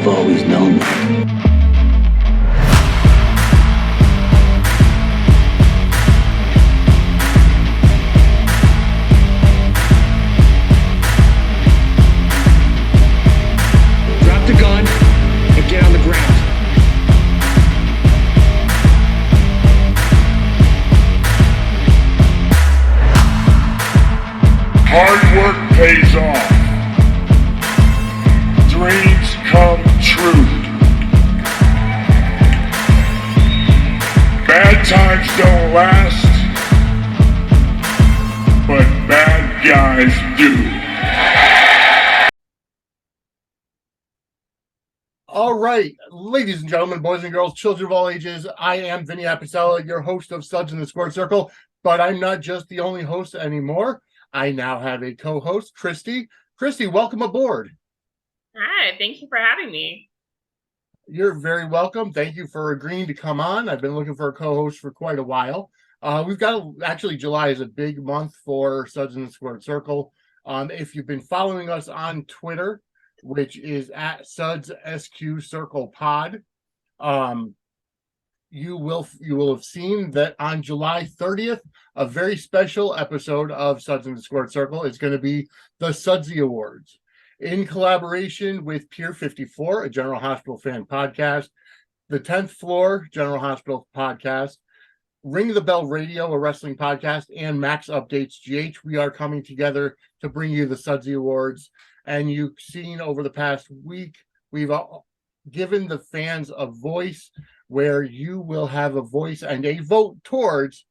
I've always known that. Drop the gun and get on the ground. Hard work pays off. Dreams come true. Bad times don't last, but bad guys do. All right, ladies and gentlemen, boys and girls, children of all ages, I am Vinny Apicella, your host of Suds in the Squared Circle, but I'm not just the only host anymore. I now have a co-host, Christy. Christy, welcome aboard. Hi, thank you for having me. You're very welcome. Thank you for agreeing to come on. I've been looking for a co-host for quite a while. We've got, actually, July is a big month for Suds in the Squared Circle. If you've been following us on Twitter, which is at Suds SQ Circle Pod, you will have seen that on July 30th, a very special episode of Suds in the Squared Circle is going to be the Sudsy Awards. In collaboration with Pier 54, a General Hospital fan podcast, the 10th Floor General Hospital podcast, Ring the Bell Radio, a wrestling podcast, and Max Updates GH, we are coming together to bring you the Sudsy Awards. And you've seen over the past week, we've given the fans a voice where you will have a voice and a vote towards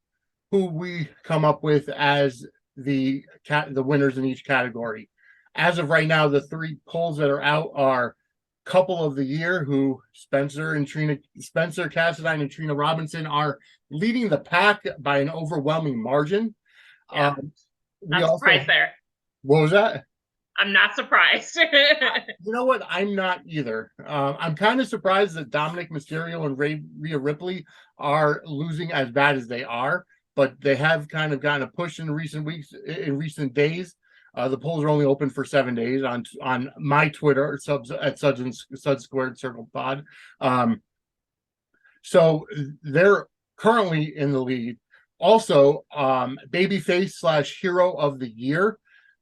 who we come up with as the winners in each category. As of right now, the three polls that are out are Couple of the Year, who Spencer Cassadine and Trina Robinson are leading the pack by an overwhelming margin. Yeah. Not surprised there. What was that? I'm not surprised. You know what? I'm not either. I'm kind of surprised that Dominic Mysterio and Rhea Ripley are losing as bad as they are, but they have kind of gotten a push in recent weeks, in recent days. The polls are only open for 7 days on my Twitter, at Suds Squared Circle Pod. So they're currently in the lead. Also, Babyface / Hero of the Year.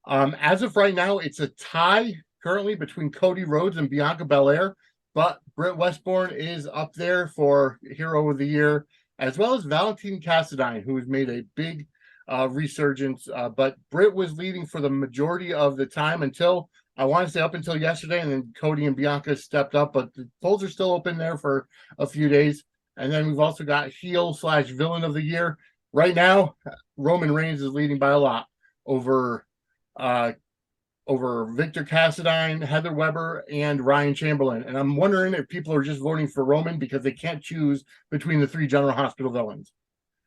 As of right now, it's a tie currently between Cody Rhodes and Bianca Belair, but Britt Westbourne is up there for Hero of the Year, as well as Valentine Cassadine, who has made a big resurgence. But Britt was leading for the majority of the time until, I want to say, up until yesterday, and then Cody and Bianca stepped up, but the polls are still open there for a few days. And then we've also got Heel / Villain of the Year. Right now, Roman Reigns is leading by a lot over Victor Cassadine, Heather Weber, and Ryan Chamberlain. And I'm wondering if people are just voting for Roman because they can't choose between the three General Hospital villains.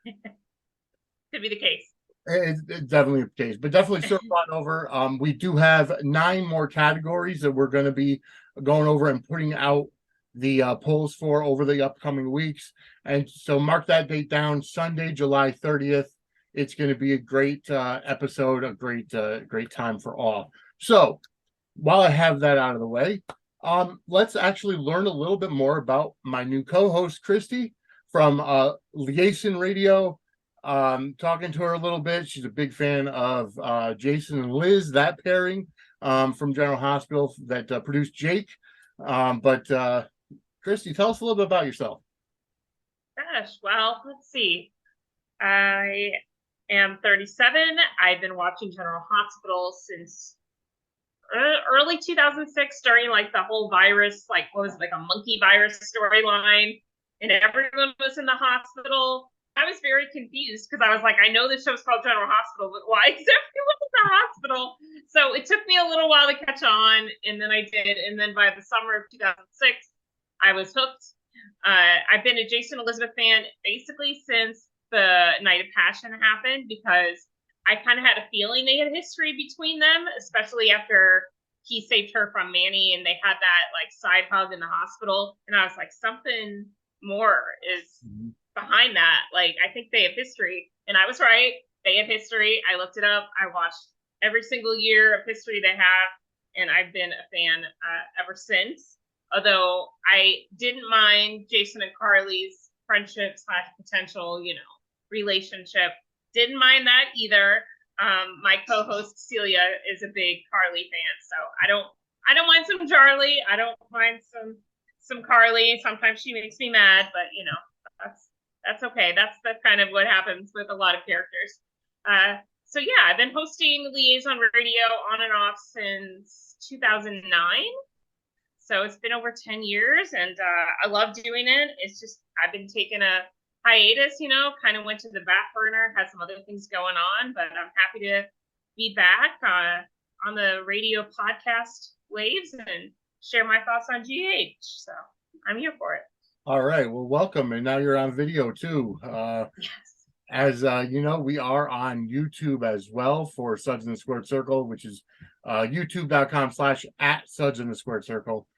Could be the case. It's definitely the case, but definitely circle on over. We do have 9 more categories that we're going to be going over and putting out the polls for over the upcoming weeks. And so mark that date down, Sunday, July 30th. It's going to be a great episode, a great time for all. So while I have that out of the way, let's actually learn a little bit more about my new co-host, Christy, from Liaison Radio. Talking to her a little bit. She's a big fan of Jason and Liz, that pairing from General Hospital that produced Jake. But Christy, tell us a little bit about yourself. Gosh, well, let's see. I am 37. I've been watching General Hospital since early 2006 during like the whole virus, like what was it, like a monkey virus storyline, and everyone was in the hospital. I was very confused because I was like, I know this show's called General Hospital, but why is everyone in the hospital? So it took me a little while to catch on, and then I did. And then by the summer of 2006, I was hooked. I've been a Jason Elizabeth fan basically since the Night of Passion happened, because I kind of had a feeling they had history between them, especially after he saved her from Manny and they had that like side hug in the hospital. And I was like, something more is behind that. Like, I think they have history. And I was right. They have history. I looked it up. I watched every single year of history they have. And I've been a fan ever since. Although I didn't mind Jason and Carly's friendship / potential, relationship. Didn't mind that either. My co-host Celia is a big Carly fan, so I don't mind some Charlie. I don't mind some Carly. Sometimes she makes me mad, but that's okay. That's kind of what happens with a lot of characters. So yeah, I've been hosting Liaison Radio on and off since 2009. So it's been over 10 years, and I love doing it. It's just I've been taking a hiatus, kind of went to the back burner, had some other things going on, but I'm happy to be back on the radio podcast waves and share my thoughts on GH. So I'm here for it. All right. Well, welcome. And now you're on video too. Yes. As you know, we are on YouTube as well for Suds in the Squared Circle, which is youtube.com/@Suds in the Squared Circle.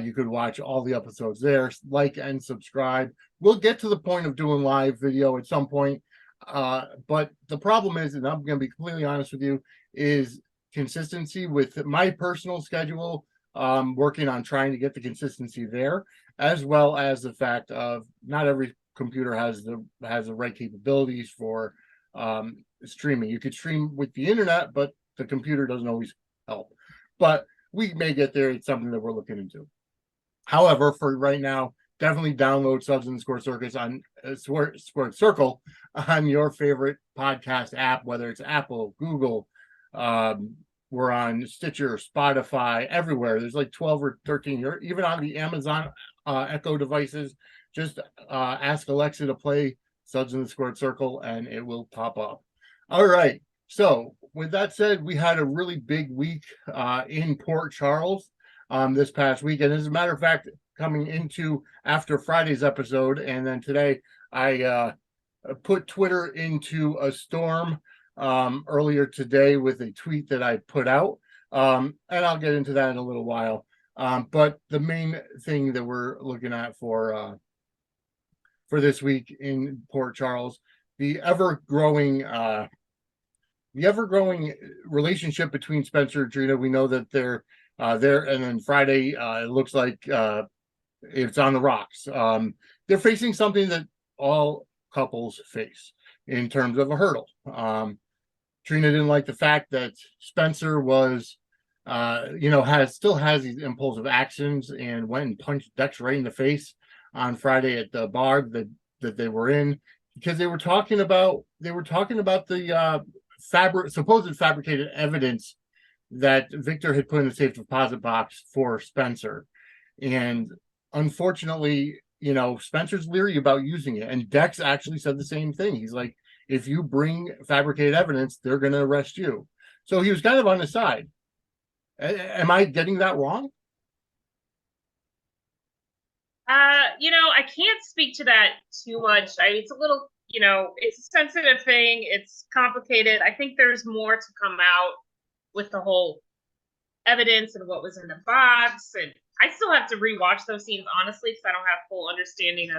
You could watch all the episodes there, like and subscribe. We'll get to the point of doing live video at some point. But the problem is, and I'm going to be completely honest with you, is consistency with my personal schedule, working on trying to get the consistency there, as well as the fact of not every computer has the right capabilities for streaming. You could stream with the internet, but the computer doesn't always help. But we may get there. It's something that we're looking into. However, for right now, definitely download Suds in the Squared Circus on Squared Circle on your favorite podcast app, whether it's Apple, Google. We're on Stitcher, Spotify, everywhere. There's like 12 or 13. Even on the Amazon Echo devices. Just ask Alexa to play Suds in the Squared Circle, and it will pop up. All right. So with that said, we had a really big week in Port Charles this past week. And as a matter of fact, coming into after Friday's episode, and then today, I put Twitter into a storm earlier today with a tweet that I put out. And I'll get into that in a little while. But the main thing that we're looking at for this week in Port Charles, the ever-growing relationship between Spencer and Trina. We know that they're there, and then Friday it looks like it's on the rocks. They're facing something that all couples face in terms of a hurdle. Trina didn't like the fact that Spencer was still has these impulsive actions and went and punched Dex right in the face on Friday at the bar that they were in, because they were talking about the supposed fabricated evidence that Victor had put in the safe deposit box for Spencer. And unfortunately, Spencer's leery about using it. And Dex actually said the same thing. He's like, if you bring fabricated evidence, they're going to arrest you. So he was kind of on the side. Am I getting that wrong? I can't speak to that too much. It's a little, it's a sensitive thing. It's complicated. I think there's more to come out with the whole evidence and what was in the box. And I still have to rewatch those scenes, honestly, because I don't have full understanding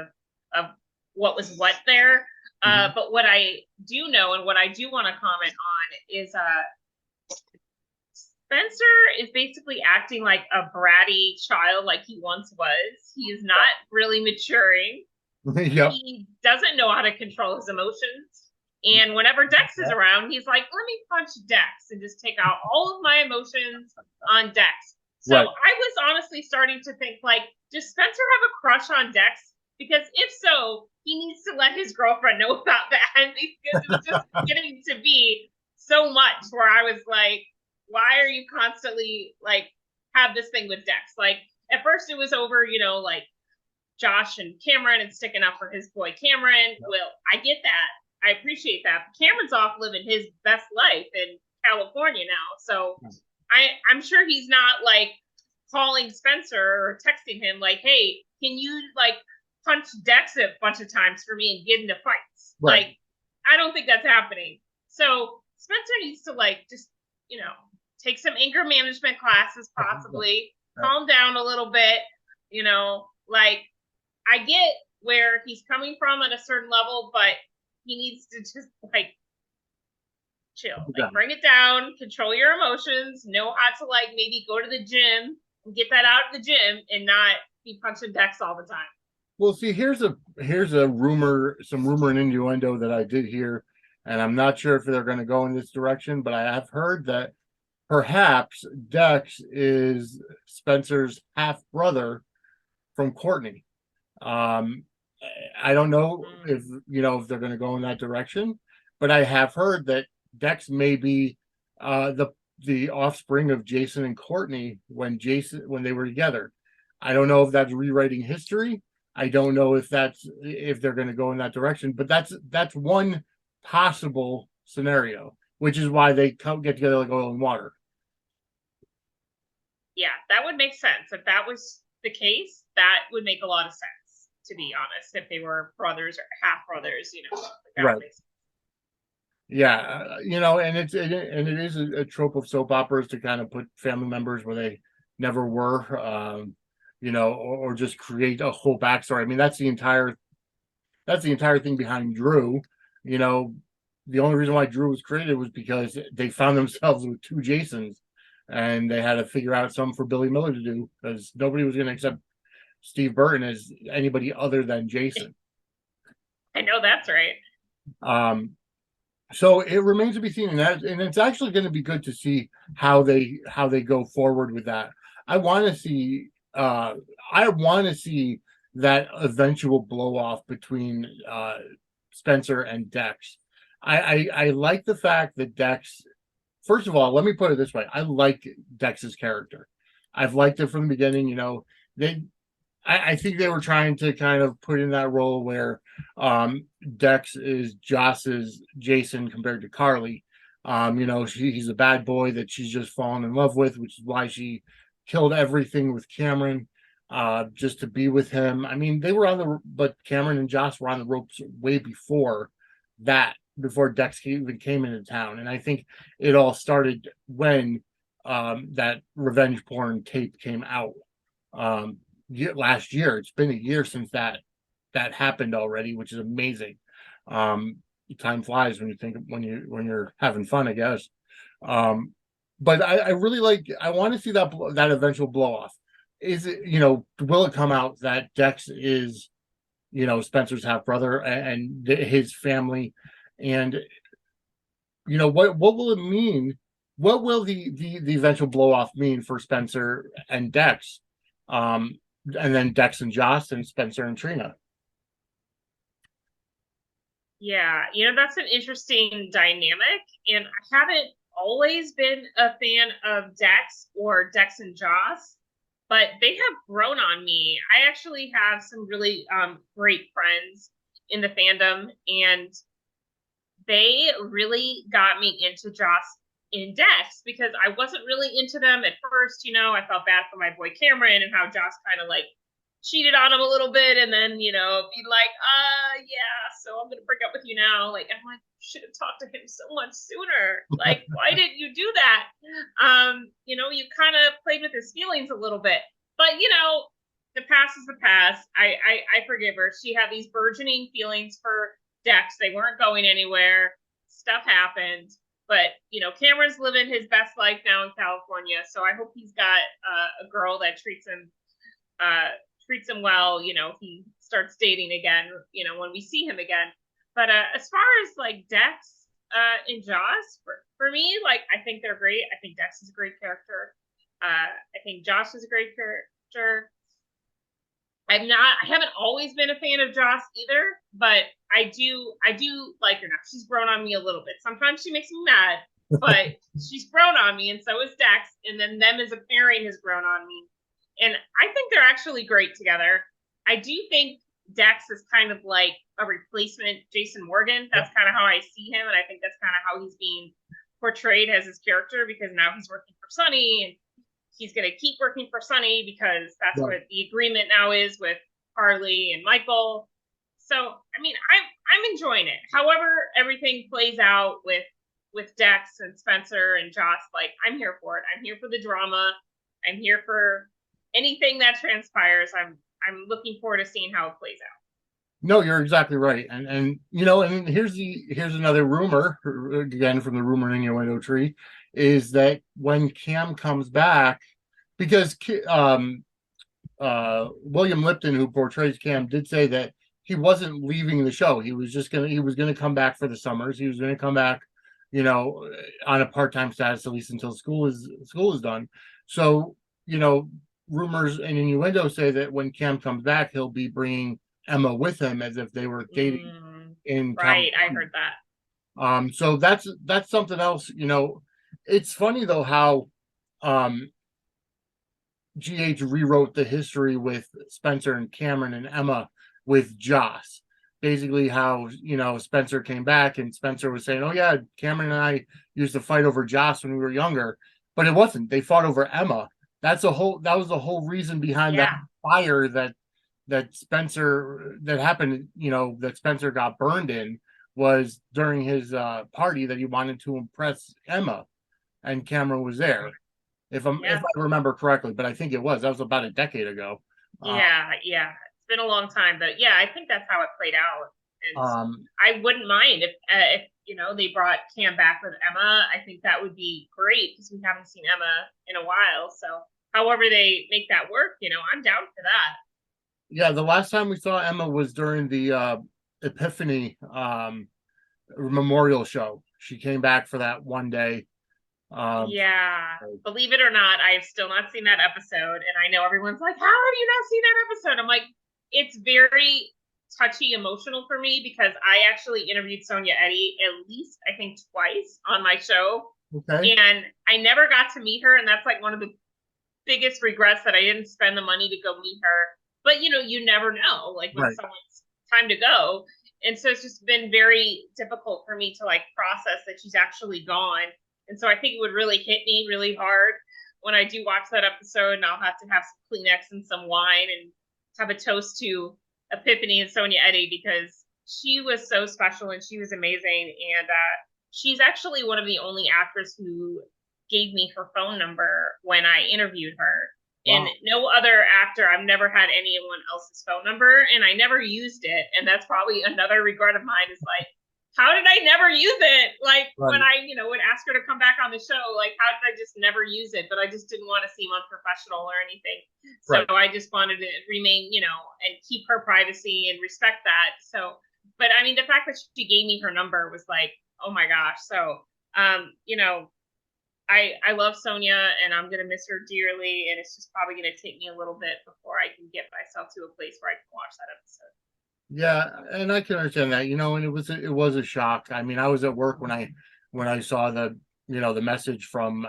of what was what there. But what I do know and what I do want to comment on is Spencer is basically acting like a bratty child like he once was. He is not really maturing. Yep. He doesn't know how to control his emotions. And whenever Dex is around, he's like, let me punch Dex and just take out all of my emotions on Dex. So Right. I was honestly starting to think, like, does Spencer have a crush on Dex? Because if so, he needs to let his girlfriend know about that, because it was just getting to be so much where I was like, why are you constantly like have this thing with Dex? Like at first it was over, like Josh and Cameron and sticking up for his boy Cameron. Yep. Well, I get that. I appreciate that. But Cameron's off living his best life in California now. So I'm sure he's not like calling Spencer or texting him like, hey, can you like punch Dex a bunch of times for me and get into fights? Right. Like, I don't think that's happening. So Spencer needs to like just, take some anger management classes, possibly calm down a little bit, like I get where he's coming from at a certain level, but he needs to just like chill, like bring it down, control your emotions, know how to like maybe go to the gym get that out of the gym and not be punching Dex all the time. Well, see, here's a rumor, some rumor and innuendo that I did hear, and I'm not sure if they're going to go in this direction, but I have heard that perhaps Dex is Spencer's half brother from Courtney. Um, I don't know if if they're going to go in that direction, but I have heard that Dex may be the offspring of Jason and Courtney when they were together. I don't know if that's rewriting history. I don't know if they're going to go in that direction, but that's one possible scenario, which is why they get together like oil and water. Yeah, that would make sense. If that was the case, that would make a lot of sense, to be honest, if they were brothers or half brothers, Right. Yeah, and it is a trope of soap operas to kind of put family members where they never were, or just create a whole backstory. I mean, that's the entire thing behind Drew. The only reason why Drew was created was because they found themselves with two Jasons, and they had to figure out something for Billy Miller to do because nobody was going to accept Steve Burton as anybody other than Jason. I know that's right. So it remains to be seen, and it's actually going to be good to see how they go forward with that. I want to see that eventual blow off between Spencer and Dex. I like the fact that Dex. First of all, let me put it this way: I like Dex's character. I've liked it from the beginning. I think they were trying to kind of put in that role where Dex is Joss's Jason compared to Carly. He's a bad boy that she's just fallen in love with, which is why she killed everything with Cameron just to be with him. I mean, but Cameron and Joss were on the ropes way before Dex even came into town. And I think it all started when that revenge porn tape came out. Last year. It's been a year since that happened already, which is amazing. Time flies when you're having fun, I guess. But I really I want to see that eventual blow off. Is it, will it come out that Dex is, Spencer's half brother and his family, and what will it mean? What will the eventual blow off mean for Spencer and Dex? And then Dex and Joss and Spencer and Trina. Yeah, that's an interesting dynamic. And I haven't always been a fan of Dex or Dex and Joss, but they have grown on me. I actually have some really great friends in the fandom, and they really got me into Joss and Dex because I wasn't really into them at first. I felt bad for my boy Cameron and how Joss kind of cheated on him a little bit, and then be like, yeah, so I'm gonna break up with you now. I'm like, should have talked to him so much sooner. Why didn't you do that? You kind of played with his feelings a little bit, but the past is the past. I forgive her. She had these burgeoning feelings for Dex. They weren't going anywhere. Stuff happened. But, Cameron's living his best life now in California. So I hope he's got a girl that treats him well. He starts dating again, when we see him again. But as far as Dex and Joss, for me, I think they're great. I think Dex is a great character. I think Josh is a great character. I haven't always been a fan of Joss either, but I do like her now. She's grown on me a little bit. Sometimes she makes me mad, but she's grown on me, and so is Dex. And then them as a pairing has grown on me. And I think they're actually great together. I do think Dex is kind of like a replacement Jason Morgan. That's kind of how I see him, and I think that's kind of how he's being portrayed as his character, because now he's working for Sonny, and he's going to keep working for Sonny because that's what the agreement now is with Harley and Michael. So, I mean, I'm enjoying it. However, everything plays out with Dex and Spencer and Joss, I'm here for it. I'm here for the drama. I'm here for anything that transpires. I'm looking forward to seeing how it plays out. No, you're exactly right. And here's another rumor, again from the rumor innuendo tree, is that when Cam comes back, because William Lipton, who portrays Cam, did say that he wasn't leaving the show. He was gonna come back for the summers. He was gonna come back, on a part-time status, at least until school is done. So, rumors and innuendo say that when Cam comes back, he'll be bringing Emma with him as if they were dating in Right, I California. heard that. So that's something else. It's funny though how GH rewrote the history with Spencer and Cameron and Emma with Joss. Basically, how Spencer came back and Spencer was saying, "Oh yeah, Cameron and I used to fight over Joss when we were younger," but it wasn't. They fought over Emma. That was the whole reason behind that fire that happened. That Spencer got burned in was during his party that he wanted to impress Emma, and Cameron was there if I remember correctly, but I think that was about a decade ago. Yeah. It's been a long time, but yeah, I think that's how it played out. And I wouldn't mind if they brought Cam back with Emma. I think that would be great because we haven't seen Emma in a while. So however they make that work, I'm down for that. Yeah, the last time we saw Emma was during the Epiphany memorial show. She came back for that one day. Believe it or not, I have still not seen that episode, and I know everyone's like, "How have you not seen that episode?" I'm like, it's very touchy, emotional for me because I actually interviewed Sonia Eddy at least I think twice on my show, and I never got to meet her, and that's like one of the biggest regrets that I didn't spend the money to go meet her. But you never know, like when someone's time to go, and so it's just been very difficult for me to like process that she's actually gone. And so I think it would really hit me really hard when I do watch that episode, and I'll have to have some Kleenex and some wine and have a toast to Epiphany and Sonia Eddy because she was so special and she was amazing. And she's actually one of the only actors who gave me her phone number when I interviewed her. Wow. And no other actor, I've never had anyone else's phone number, and I never used it. And that's probably another regret of mine is like, how did I never use it? Like when I, would ask her to come back on the show, like how did I just never use it? But I just didn't want to seem unprofessional or anything. So I just wanted to remain, and keep her privacy and respect that. So, but I mean, the fact that she gave me her number was like, oh my gosh. So, I love Sonia and I'm going to miss her dearly. And it's just probably going to take me a little bit before I can get myself to a place where I can watch that episode. Yeah, and I can understand that, and it was a shock. I mean, I was at work when I saw the message from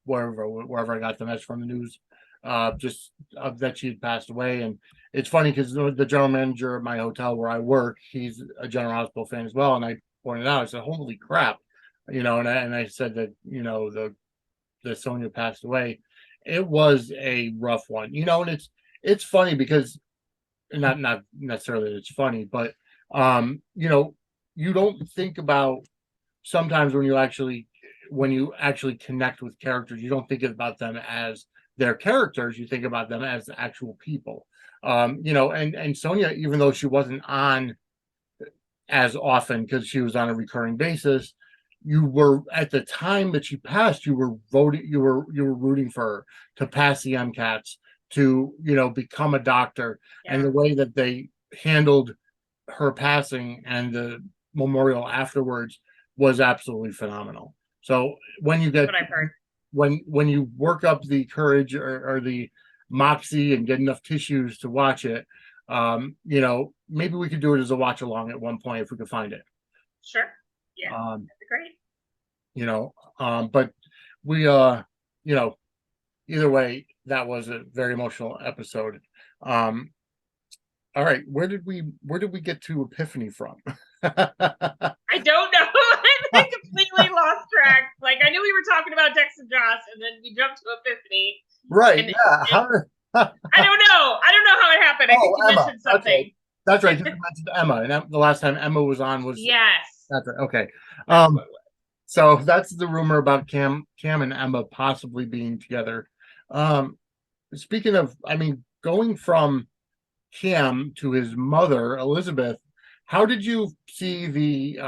wherever I got the message from the news, that she had passed away. And it's funny because the general manager of my hotel where I work, he's a General Hospital fan as well, and I pointed out, I said, "Holy crap," and I said that the Sonia passed away. It was a rough one, and it's funny because. Not necessarily that it's funny, but you don't think about sometimes when you actually connect with characters, you don't think about them as their characters, you think about them as actual people. And Sonia, even though she wasn't on as often because she was on a recurring basis, you were at the time that she passed, you were rooting for her to pass the MCATs, to become a doctor. And the way that they handled her passing and the memorial afterwards was absolutely phenomenal. So when you get when you work up the courage or the moxie and get enough tissues to watch it, maybe we could do it as a watch along at one point if we could find it. Sure. Yeah, that'd be great. But we either way, that was a very emotional episode. All right, where did we get to Epiphany from? I don't know. I completely lost track. Like I knew we were talking about Dex and Joss, and then we jumped to Epiphany. Right. And, I don't know. I don't know how it happened. I think you mentioned something. Okay. That's right. You mentioned Emma, and the last time Emma was on was That's right. Okay. So that's the rumor about Cam and Emma possibly being together. Speaking of, going from Cam to his mother, Elizabeth, how did you see the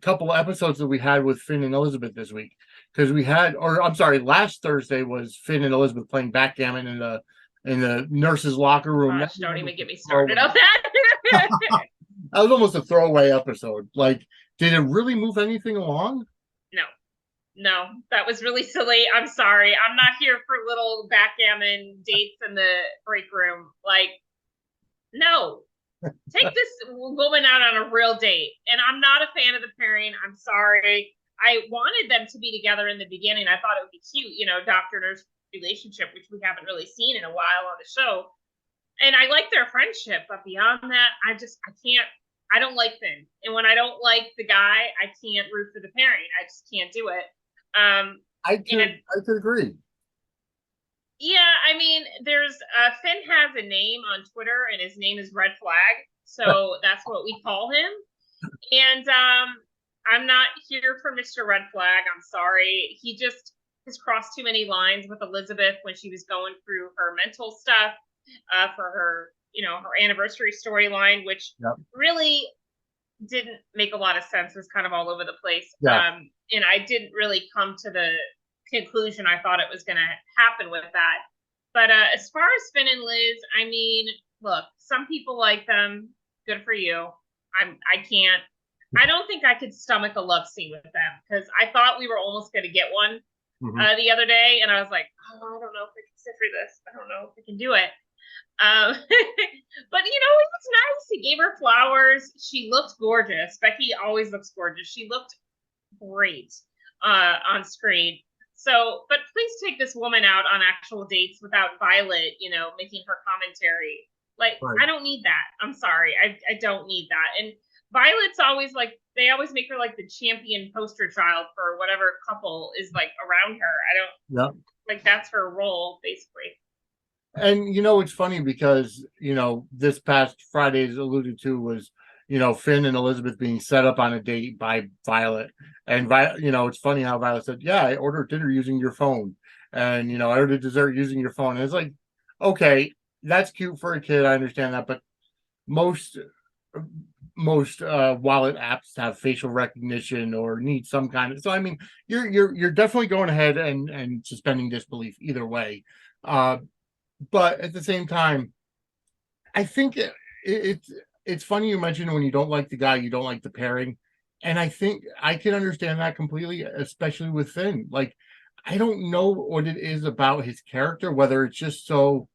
couple episodes that we had with Finn and Elizabeth this week? because we had, or I'm sorry, last Thursday was Finn and Elizabeth playing backgammon in the nurse's locker room. Gosh, don't even get me started on that. That was almost a throwaway episode. Like, did it really move anything along? No, that was really silly. I'm sorry. I'm not here for little backgammon dates in the break room. Like, no. Take this woman out on a real date. And I'm not a fan of the pairing. I'm sorry. I wanted them to be together in the beginning. I thought it would be cute, doctor nurse relationship, which we haven't really seen in a while on the show. And I like their friendship, but beyond that, I can't. I don't like Finn. And when I don't like the guy, I can't root for the pairing. I just can't do it. I could agree. Yeah, I mean, there's Finn has a name on Twitter, and his name is Red Flag, so that's what we call him. And I'm not here for Mr. Red Flag. I'm sorry. He just has crossed too many lines with Elizabeth when she was going through her mental stuff for her, her anniversary storyline, which really didn't make a lot of sense. It was kind of all over the place. Yeah. And I didn't really come to the conclusion I thought it was going to happen with that. But as far as Finn and Liz, I mean, look, some people like them. Good for you. I can't. I don't think I could stomach a love scene with them because I thought we were almost going to get one the other day, and I was like, oh, I don't know if I can sit through this. I don't know if I can do it. But it was nice. He gave her flowers. She looked gorgeous. Becky always looks gorgeous. She looked great on screen. So, but please take this woman out on actual dates without Violet, making her commentary. Like, right. I don't need that. I'm sorry. I don't need that. And Violet's always like, they always make her like the champion poster child for whatever couple is like around her. Like, that's her role, basically. And, it's funny because, this past Friday's alluded to was, Finn and Elizabeth being set up on a date by Violet. And, it's funny how Violet said, yeah, I ordered dinner using your phone. And, I ordered dessert using your phone. And it's like, okay, that's cute for a kid. I understand that. But most wallet apps have facial recognition or need some kind of. So, I mean, you're definitely going ahead and suspending disbelief either way. But at the same time, I think it's funny you mentioned when you don't like the guy, you don't like the pairing. And I think I can understand that completely, especially with Finn. Like, I don't know what it is about his character, whether it's just so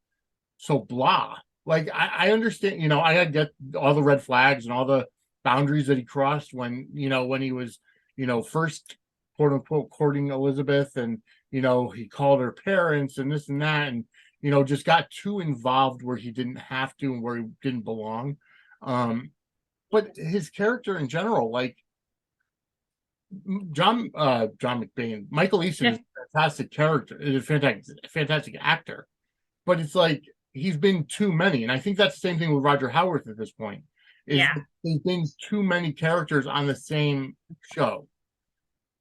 blah. Like, I understand, I get all the red flags and all the boundaries that he crossed when he was, first quote unquote courting Elizabeth, and, he called her parents and this and that. And, just got too involved where he didn't have to and where he didn't belong. But his character in general, like John McBain, Michael Easton is a fantastic character, is a fantastic actor. But it's like he's been too many, and I think that's the same thing with Roger Howarth at this point. There's been too many characters on the same show.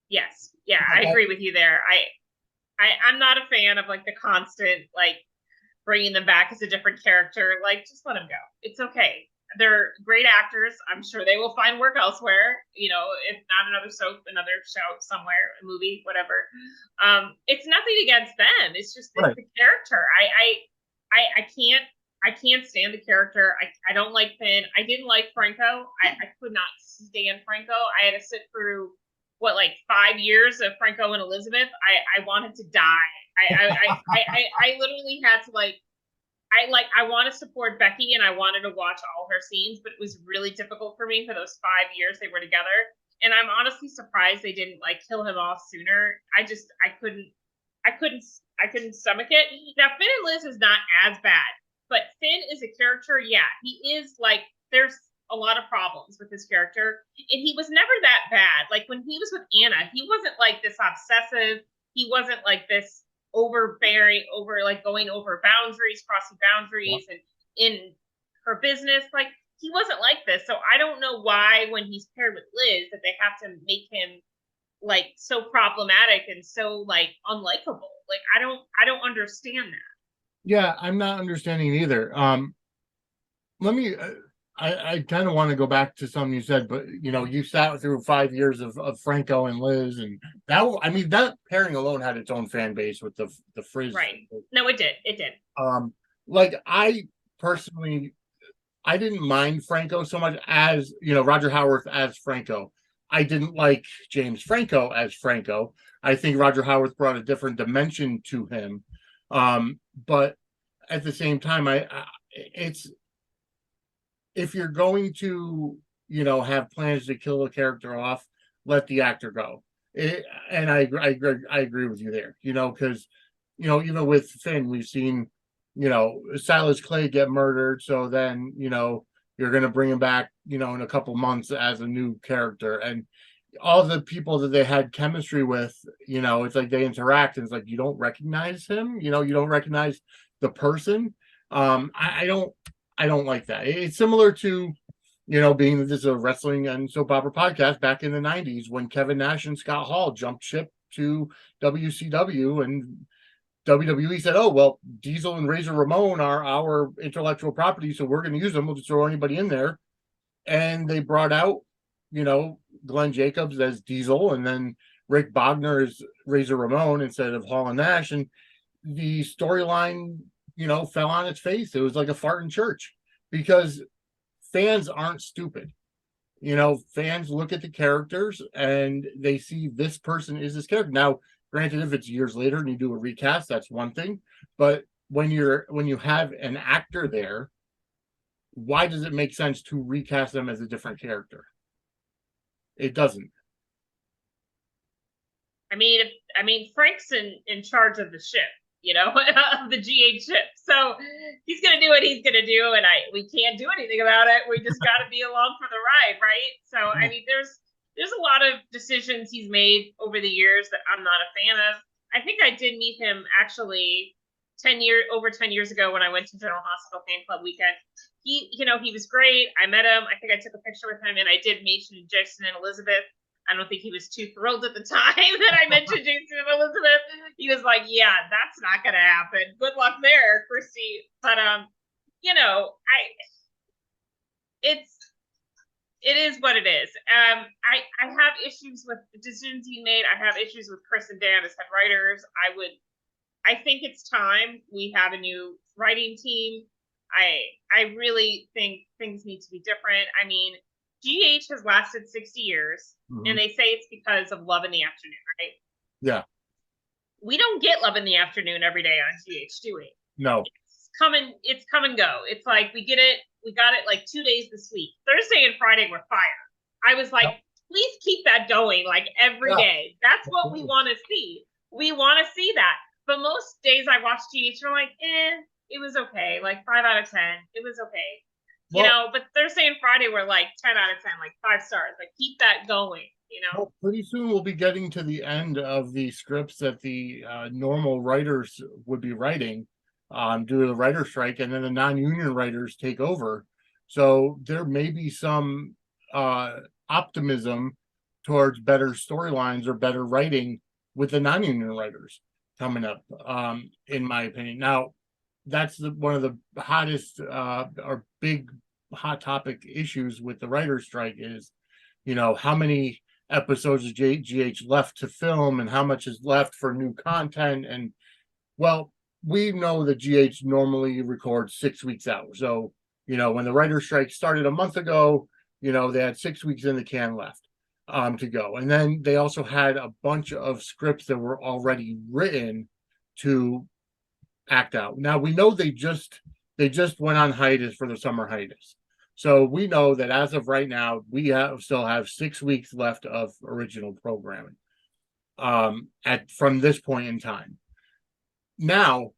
Yes, yeah, I agree with you there. I'm not a fan of like the constant like bringing them back as a different character. Like, just let them go. It's okay. They're great actors. I'm sure they will find work elsewhere. If not another soap, another show somewhere, a movie, whatever. It's nothing against them. It's just the character. I can't stand the character. I don't like Finn. I didn't like Franco. I could not stand Franco. I had to sit through 5 years of Franco and Elizabeth. I wanted to die. I literally had to I want to support Becky and I wanted to watch all her scenes, but it was really difficult for me for those 5 years they were together. And I'm honestly surprised they didn't kill him off sooner. I couldn't stomach it. Now Finn and Liz is not as bad, but Finn is a character. Yeah, he is there's a lot of problems with his character, and he was never that bad. Like when he was with Anna, he wasn't like this obsessive. He wasn't like this overbearing, going over boundaries, crossing boundaries, and in her business. Like he wasn't like this. So I don't know why when he's paired with Liz that they have to make him so problematic and so unlikable. I don't understand that. Yeah, I'm not understanding either. Let me I kind of want to go back to something you said, but you sat through 5 years of Franco and Liz, and that pairing alone had its own fan base with the Frizz. Right. No, it did. It did. Like I personally, I didn't mind Franco so much as Roger Howarth as Franco. I didn't like James Franco as Franco. I think Roger Howarth brought a different dimension to him. But at the same time, it's if you're going to have plans to kill a character off, let the actor go. And I agree with you there. Because even with Finn, we've seen Silas Clay get murdered, so then you're going to bring him back in a couple months as a new character, and all the people that they had chemistry with, it's like they interact and it's like you don't recognize him, you don't recognize the person. I don't like that. It's similar to being that this is a wrestling and soap opera podcast back in the 90s when Kevin Nash and Scott Hall jumped ship to WCW, and WWE said, "Oh well, Diesel and Razor Ramon are our intellectual property, so we're going to use them. We'll just throw anybody in there." And they brought out, Glenn Jacobs as Diesel, and then Rick Bogner as Razor Ramon instead of Hall and Nash, and the storyline, fell on its face. It was like a fart in church because fans aren't stupid. Fans look at the characters and they see this person is this character. Now, granted, if it's years later and you do a recast, that's one thing. But when you have an actor there, why does it make sense to recast them as a different character? It doesn't. I mean, Frank's in charge of the ship, of the GH ship. So he's gonna do what he's gonna do, and we can't do anything about it. We just got to be along for the ride, right? So I mean, there's a lot of decisions he's made over the years that I'm not a fan of. I think I did meet him actually over 10 years ago when I went to General Hospital Fan Club weekend. He was great. I met him. I think I took a picture with him, and I did mention Jason and Elizabeth. I don't think he was too thrilled at the time that I mentioned Jason and Elizabeth. He was like, "Yeah, that's not going to happen. Good luck there, Christy." But it is what it is. I have issues with the decisions he made. I have issues with Chris and Dan as head writers. I think it's time we have a new writing team. I really think things need to be different. I mean, GH has lasted 60 years, and they say it's because of Love in the Afternoon, right? Yeah. We don't get Love in the Afternoon every day on GH, do we? No. It's come and go. It's like we got it like 2 days this week. Thursday and Friday were fire. I was like, please keep that going like every day. That's what we want to see. We want to see that. But most days I watch GH and I'm like, it was okay. Like 5 out of 10. It was okay. But Thursday and Friday were like 10 out of 10, like 5 stars. Like keep that going, Well, pretty soon we'll be getting to the end of the scripts that the normal writers would be writing due to the writer strike, and then the non-union writers take over. So there may be some optimism towards better storylines or better writing with the non-union writers coming up, in my opinion. Now, that's one of the hottest or big hot topic issues with the writer's strike is, how many episodes of GH left to film and how much is left for new content. And well, we know that GH normally records 6 weeks out. So, when the writer's strike started a month ago, they had 6 weeks in the can left to go. And then they also had a bunch of scripts that were already written to act out. Now we know they just went on hiatus for the summer hiatus. So we know that as of right now, we still have 6 weeks left of original programming from this point in time. Now,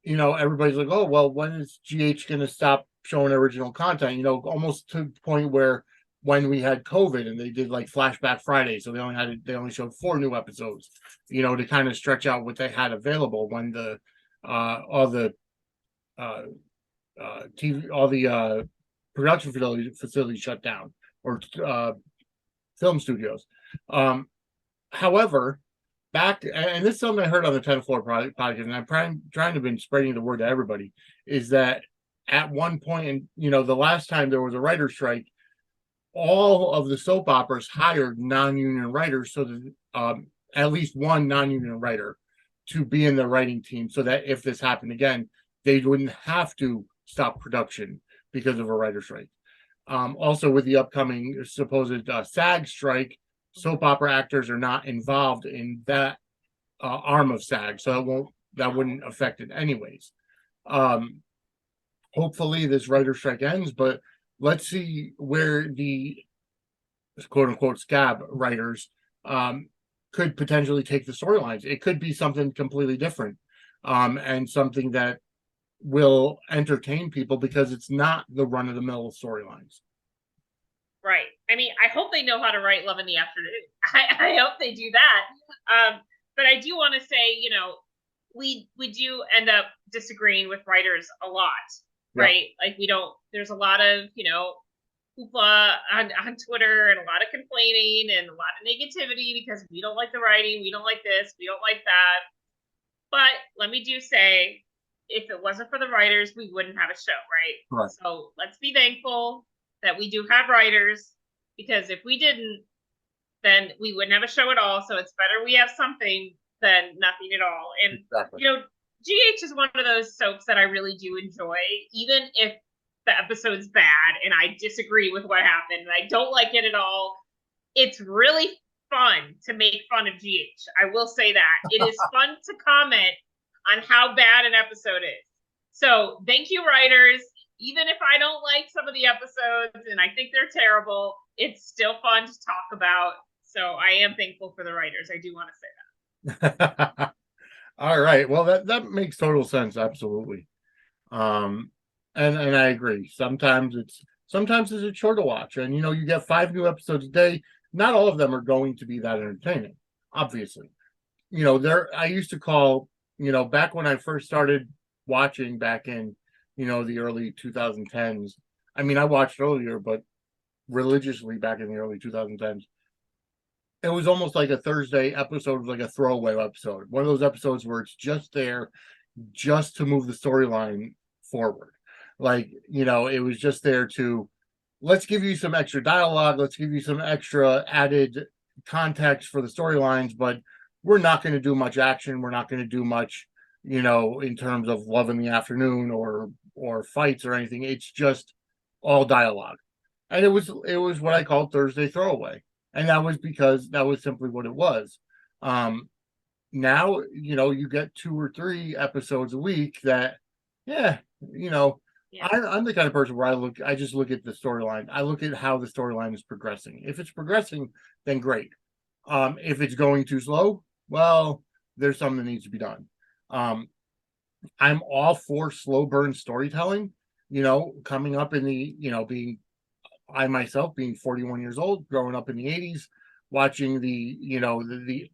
everybody's like, oh, well, when is GH going to stop showing original content? Almost to the point where when we had COVID and they did like Flashback Friday, so they only showed 4 new episodes, to kind of stretch out what they had available when all the production facilities shut down, or film studios. However, and this is something I heard on the 10th Floor podcast, and I'm trying to been spreading the word to everybody, is that at one point, and the last time there was a writer's strike, all of the soap operas hired non-union writers, so that at least one non-union writer to be in the writing team, so that if this happened again, they wouldn't have to stop production because of a writer's strike. Also, with the upcoming supposed SAG strike, soap opera actors are not involved in that arm of SAG, so that wouldn't affect it anyways. Hopefully, this writer strike ends, but let's see where the quote unquote scab writers could potentially take the storylines. It could be something completely different, and something that will entertain people because it's not the run of the mill storylines. Right. I mean, I hope they know how to write Love in the Afternoon. I hope they do that. But I do want to say, we do end up disagreeing with writers a lot, right? Like there's a lot of, hoopla on Twitter and a lot of complaining and a lot of negativity because we don't like the writing, we don't like this, we don't like that. But let me do say, if it wasn't for the writers, we wouldn't have a show, right? So let's be thankful that we do have writers, because if we didn't, then we wouldn't have a show at all. So it's better we have something than nothing at all. And GH is one of those soaps that I really do enjoy, even if the episode's bad and I disagree with what happened and I don't like it at all. It's really fun to make fun of GH. I will say that. It is fun to comment on how bad an episode is. So thank you, writers. Even if I don't like some of the episodes and I think they're terrible, it's still fun to talk about. So I am thankful for the writers. I do want to say that. All right. Well, that makes total sense. Absolutely. And I agree. Sometimes it's a chore to watch, and you get 5 new episodes a day. Not all of them are going to be that entertaining, obviously. I used to call, back when I first started watching back in, the early 2010s. I mean, I watched earlier, but religiously back in the early 2010s. It was almost like a Thursday episode, was like a throwaway episode. One of those episodes where it's just there just to move the storyline forward. Like, it was just there to, let's give you some extra dialogue, let's give you some extra added context for the storylines, but we're not going to do much action. We're not going to do much, in terms of Love in the Afternoon or fights or anything. It's just all dialogue. And it was what I called Thursday throwaway. And that was because that was simply what it was. Now, you get 2 or 3 episodes a week that, I'm the kind of person where I just look at the storyline. I look at how the storyline is progressing. If it's progressing, then great. If it's going too slow, well, there's something that needs to be done. I'm all for slow burn storytelling, coming up in the, I myself being 41 years old, growing up in the 80s, watching the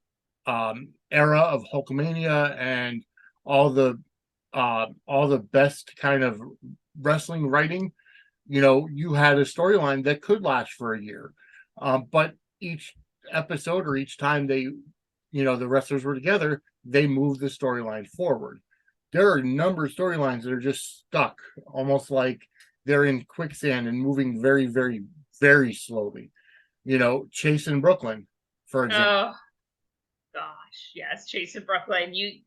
era of Hulkamania and all the best kind of wrestling writing. You had a storyline that could last for a year, but each episode or each time the wrestlers were together, they moved the storyline forward. There are a number of storylines that are just stuck, almost like they're in quicksand and moving very, very, very slowly. Chase in Brooklyn, for example. Oh gosh, yes, Chase in Brooklyn. You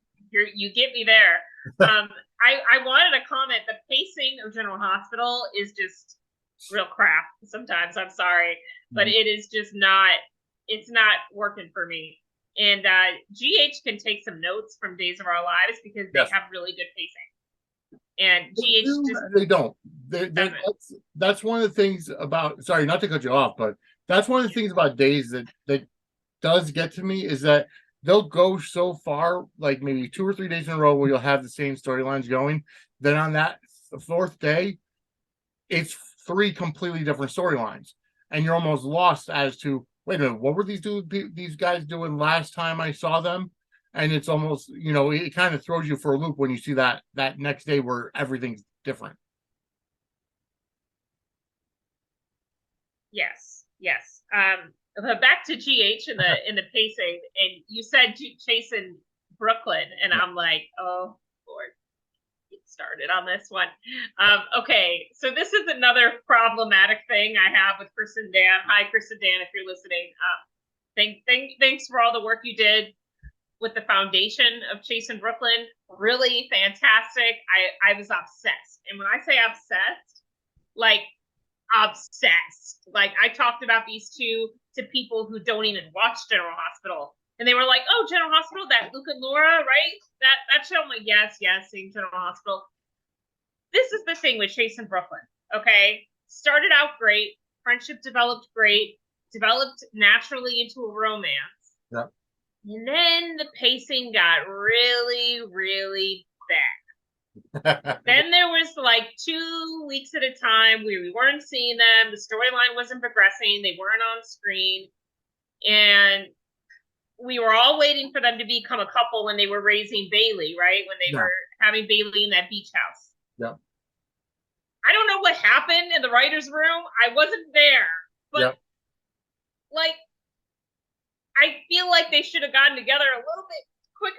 get me there. I wanted to comment. The pacing of General Hospital is just real crap sometimes. I'm sorry, but it is just not. It's not working for me. And GH can take some notes from Days of Our Lives because they have really good pacing. And they don't. That's one of the things about. Sorry, not to cut you off, but that's one of the things about Days that does get to me is that they'll go so far, like maybe 2 or 3 days in a row, where you'll have the same storylines going. Then on that 4th day, it's 3 completely different storylines, and you're almost lost as to, wait a minute, what were these guys doing last time I saw them? And it's almost, it kind of throws you for a loop when you see that next day where everything's different. Yes. But back to GH in the pacing, and you said Chase in Brooklyn, and I'm like, oh Lord, started on this one. Okay, so this is another problematic thing I have with Chris and Dan. Hi, Chris and Dan, if you're listening. Thanks for all the work you did with the foundation of Chase in Brooklyn. Really fantastic. I was obsessed. And when I say obsessed, like obsessed. Like I talked about these two to people who don't even watch General Hospital. And they were like, oh, General Hospital, that Luke and Laura, right? That show. I'm like, yes, same General Hospital. This is the thing with Chase in Brooklyn, okay? Started out great. Friendship developed great. Developed naturally into a romance. Yep. And then the pacing got really, really bad. Then there was like 2 weeks at a time where we weren't seeing them. The storyline wasn't progressing. They weren't on screen. And we were all waiting for them to become a couple when they were raising Bailey, right? When they were having Bailey in that beach house. Yeah. I don't know what happened in the writer's room. I wasn't there. But, like, I feel like they should have gotten together a little bit quicker.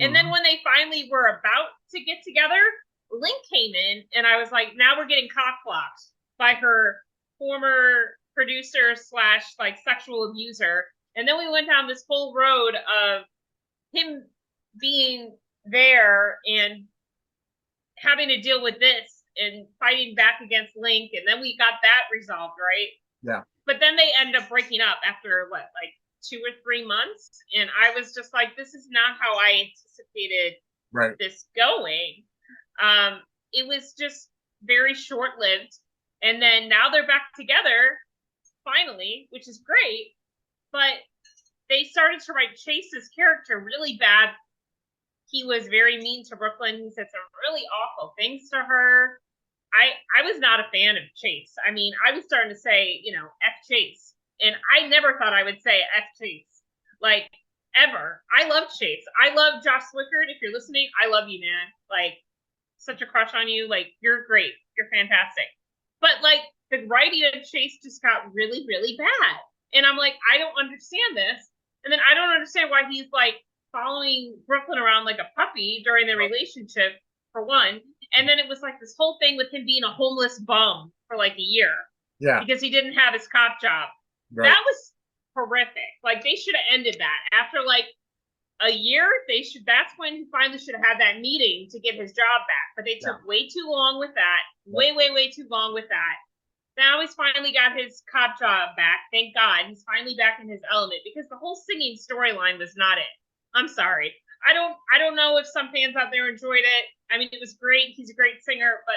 And then when they finally were about to get together, Link came in, and I was like, now we're getting cock-blocked by her former producer / like sexual abuser. And then we went down this whole road of him being there and having to deal with this and fighting back against Link. And then we got that resolved, right? Yeah. But then they end up breaking up after what, like 2 or 3 months? And I was just like, this is not how I anticipated this going. It was just very short-lived. And then now they're back together, finally, which is great. But they started to write Chase's character really bad. He was very mean to Brooklyn. He said some really awful things to her. I was not a fan of Chase. I mean, I was starting to say, F Chase. And I never thought I would say F Chase. Like, ever. I love Chase. I love Josh Swickard. If you're listening, I love you, man. Like, such a crush on you. Like, you're great. You're fantastic. But, like, the writing of Chase just got really, really bad. And I'm like, I don't understand this. And then I don't understand why he's like following Brooklyn around like a puppy during their relationship, for one. And then it was like this whole thing with him being a homeless bum for like a year. Yeah. Because he didn't have his cop job. Right. That was horrific. Like they should have ended that. After like a year, that's when he finally should have had that meeting to get his job back. But they took way too long with that. Way too long with that. Now he's finally got his cop job back. Thank God. He's finally back in his element because the whole singing storyline was not it. I'm sorry. I don't know if some fans out there enjoyed it. I mean, it was great. He's a great singer, but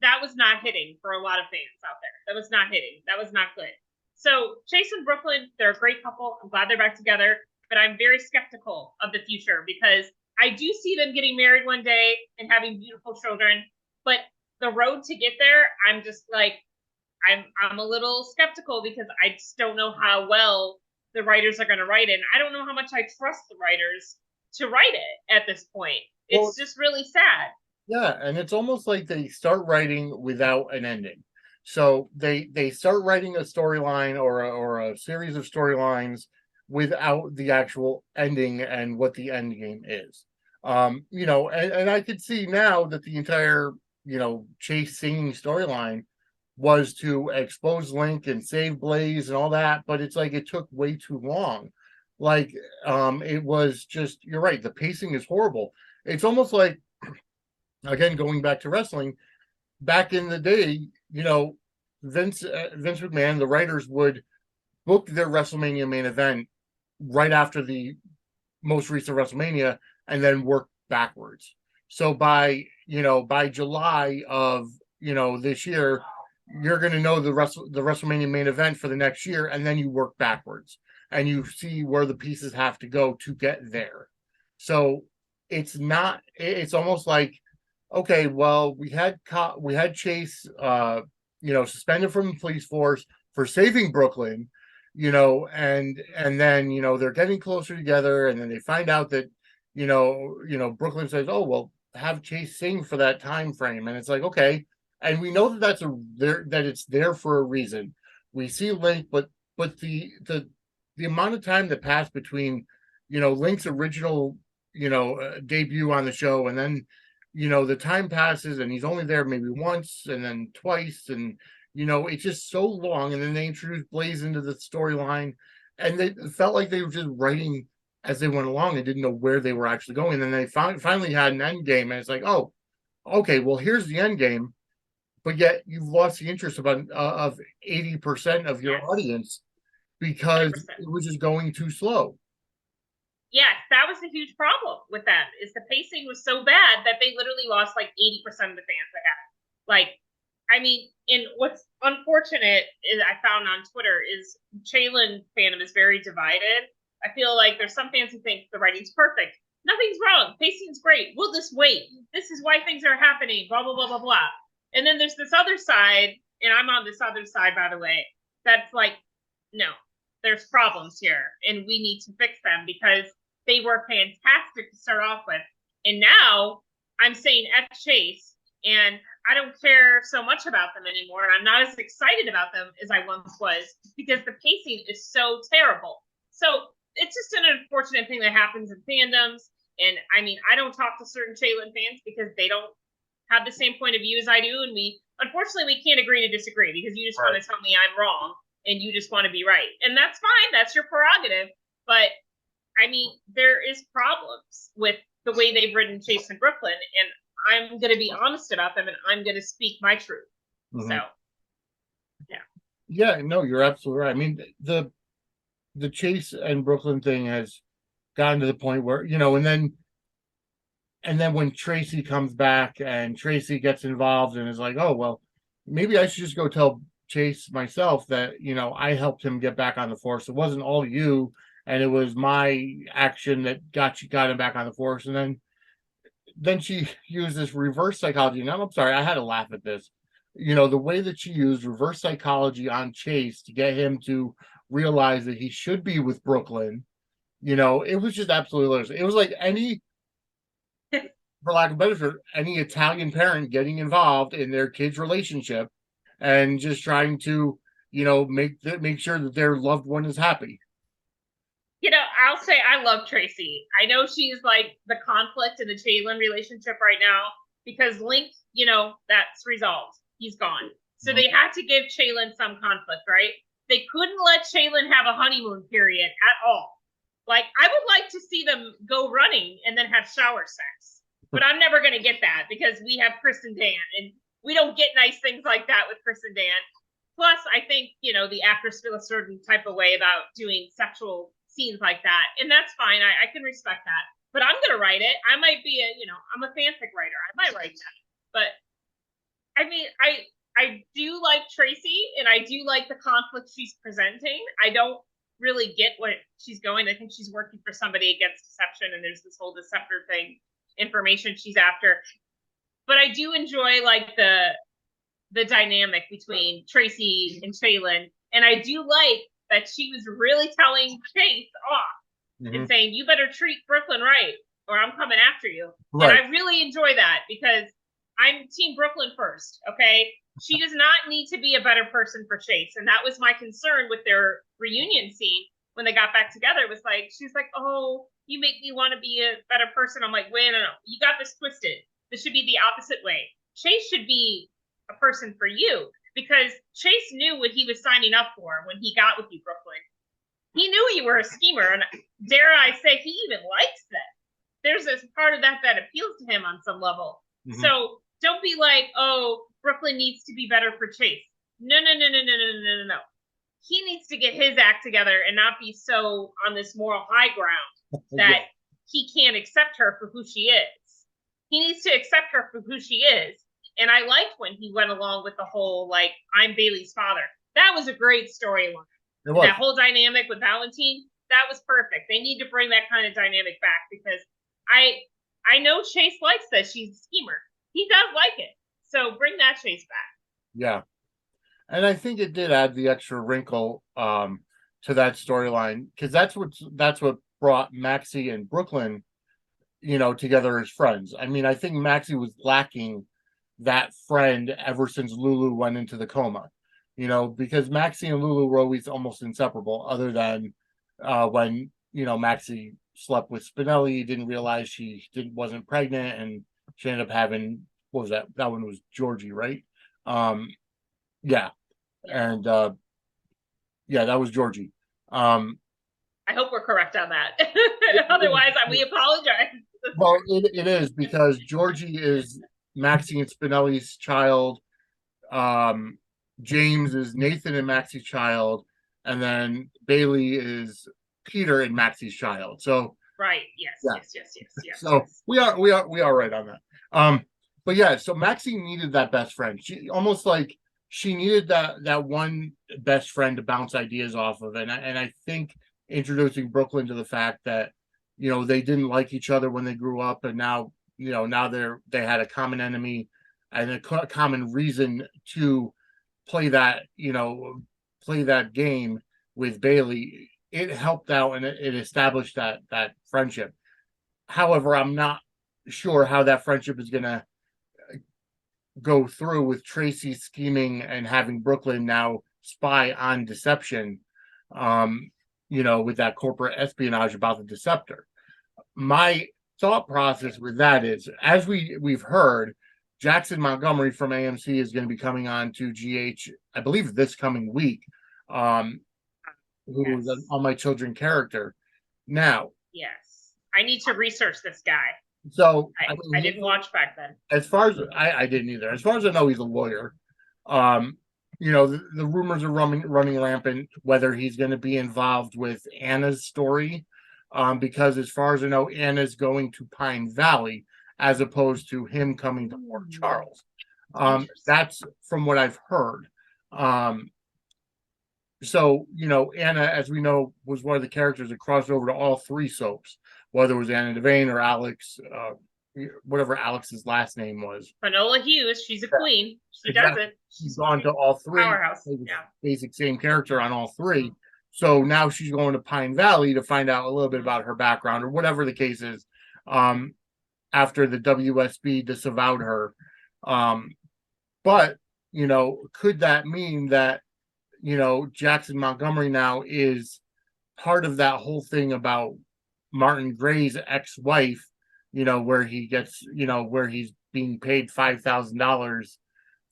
that was not hitting for a lot of fans out there. That was not hitting. That was not good. So Chase and Brooklyn, they're a great couple. I'm glad they're back together, but I'm very skeptical of the future because I do see them getting married one day and having beautiful children, but the road to get there, I'm just like, I'm a little skeptical because I just don't know how well the writers are going to write it. And I don't know how much I trust the writers to write it at this point. It's just really sad. Yeah, and it's almost like they start writing without an ending. So they start writing a storyline or a series of storylines without the actual ending and what the end game is. And I could see now that the entire, Chase singing storyline was to expose Link and save Blaze and all that, but it's like it took way too long. Like, it was just, you're right, the pacing is horrible. It's almost like, again, going back to wrestling, back in the day, Vince McMahon, the writers would book their WrestleMania main event right after the most recent WrestleMania and then work backwards. So by July of, this year, you're going to know the WrestleMania main event for the next year, and then you work backwards and you see where the pieces have to go to get there. So it's almost like, okay, well, we had Chase, suspended from the police force for saving Brooklyn, and then, they're getting closer together, and then they find out that, Brooklyn says, oh, well, have Chase sing for that time frame. And it's like, okay. And we know that that it's there for a reason. We see Link, but the amount of time that passed between, Link's original, debut on the show and then the time passes and he's only there maybe once and then twice, and it's just so long. And then they introduced Blaze into the storyline, and they felt like they were just writing as they went along and didn't know where they were actually going. And then they finally had an end game, and it's like, oh, okay, well, here's the end game, but yet you've lost the interest of 80% of your Yes. audience because 100%. it was just going too slow. Yes, that was a huge problem with them. Is the pacing was so bad that they literally lost like 80% of the fans they had. Like, I mean, and what's unfortunate is I found on Twitter is Chaylin fandom is very divided. I feel like there's some fans who think the writing's perfect. Nothing's wrong. Pacing's great. We'll just wait. This is why things are happening. Blah blah blah blah blah. And then there's this other side, and I'm on this other side, by the way. That's like, no, there's problems here, and we need to fix them because they were fantastic to start off with. And now I'm saying F Chase, and I don't care so much about them anymore. And I'm not as excited about them as I once was because the pacing is so terrible. So it's just an unfortunate thing that happens in fandoms. And I mean, I don't talk to certain Chaylin fans because they don't have the same point of view as I do. And unfortunately, we can't agree to disagree because you just want to tell me I'm wrong and you just want to be right. And that's fine. That's your prerogative. But I mean, there is problems with the way they've written Chase and Brooklyn, and I'm going to be honest about them, and I'm going to speak my truth. Mm-hmm. So, yeah, no, you're absolutely right. I mean, the Chase and Brooklyn thing has gotten to the point where and then when Tracy comes back and Tracy gets involved and is like, oh well, maybe I should just go tell Chase myself that I helped him get back on the force. It wasn't all you. And it was my action that got him back on the force. And then she used this reverse psychology. And I'm sorry, I had to laugh at this. The way that she used reverse psychology on Chase to get him to realize that he should be with Brooklyn. It was just absolutely hilarious. It was like for lack of better term, any Italian parent getting involved in their kid's relationship and just trying to, make sure that their loved one is happy. I'll say I love Tracy. I know she's like the conflict in the Chaylin relationship right now because Link, that's resolved. He's gone. So they had to give Chaylin some conflict, right? They couldn't let Chaylin have a honeymoon period at all. Like, I would like to see them go running and then have shower sex. But I'm never going to get that because we have Chris and Dan, and we don't get nice things like that with Chris and Dan. Plus, I think, the actors feel a certain type of way about doing sexual scenes like that, and that's fine. I can respect that, but I'm gonna write it. I might be I'm a fanfic writer. I might write that, but I mean, I do like Tracy, and I do like the conflict she's presenting. I don't really get what she's going. I think she's working for somebody against deception, and there's this whole deceptor thing, information she's after. But I do enjoy like the dynamic between Tracy and Chaylin, and I do like that she was really telling Chase off and saying, you better treat Brooklyn right or I'm coming after you. Right. And I really enjoy that because I'm team Brooklyn first, okay? She does not need to be a better person for Chase. And that was my concern with their reunion scene when they got back together. It was like, she's like, oh, you make me want to be a better person. I'm like, wait, no, you got this twisted. This should be the opposite way. Chase should be a person for you. Because Chase knew what he was signing up for when he got with you, Brooklyn. He knew you were a schemer, and dare I say, he even likes that. There's this part of that appeals to him on some level. Mm-hmm. So don't be like, oh, Brooklyn needs to be better for Chase. No. He needs to get his act together and not be so on this moral high ground that he can't accept her for who she is. He needs to accept her for who she is. And I liked when he went along with the whole, like, I'm Bailey's father. That was a great storyline. That whole dynamic with Valentine, that was perfect. They need to bring that kind of dynamic back because I know Chase likes this. She's a schemer. He does like it. So bring that Chase back. Yeah. And I think it did add the extra wrinkle to that storyline because that's what brought Maxie and Brooklyn, together as friends. I mean, I think Maxie was lacking that friend ever since Lulu went into the coma, because Maxie and Lulu were always almost inseparable other than when, Maxie slept with Spinelli, didn't realize she wasn't pregnant. And she ended up having, what was that? That one was Georgie, right? Yeah, and yeah, that was Georgie. I hope we're correct on that. Otherwise, we apologize. Well, it is, because Georgie is Maxie and Spinelli's child. James is Nathan and Maxie's child, and then Bailey is Peter and Maxie's child. So right, yes, yeah. yes. So we are right on that. But yeah, so Maxie needed that best friend. She almost like she needed that one best friend to bounce ideas off of, and I think introducing Brooklyn to the fact that they didn't like each other when they grew up, and now now they had a common enemy and a common reason to play that play that game with Bailey. It helped out, and it established that friendship. However, I'm not sure how that friendship is going to go through with Tracy scheming and having Brooklyn now spy on Deception, with that corporate espionage about the Deceptor. My thought process with that is, as we've heard, Jackson Montgomery from AMC is going to be coming on to GH, I believe, this coming week, who's an All My Children character. Now, yes, I need to research this guy. So I didn't watch back then. As far as I didn't either. As far as I know, he's a lawyer. The rumors are running rampant whether he's going to be involved with Anna's story, because as far as I know, Anna's going to Pine Valley as opposed to him coming to Port Charles. That's from what I've heard. So Anna, as we know, was one of the characters that crossed over to all three soaps, whether it was Anna Devane or Alex, whatever Alex's last name was. Finola Hughes, she's a queen. She does it. She's gone to all three. Powerhouse. Yeah. Basic same character on all three. So now she's going to Pine Valley to find out a little bit about her background, or whatever the case is, after the WSB disavowed her. But could that mean that Jackson Montgomery now is part of that whole thing about Martin Gray's ex-wife, where he gets, where he's being paid $5,000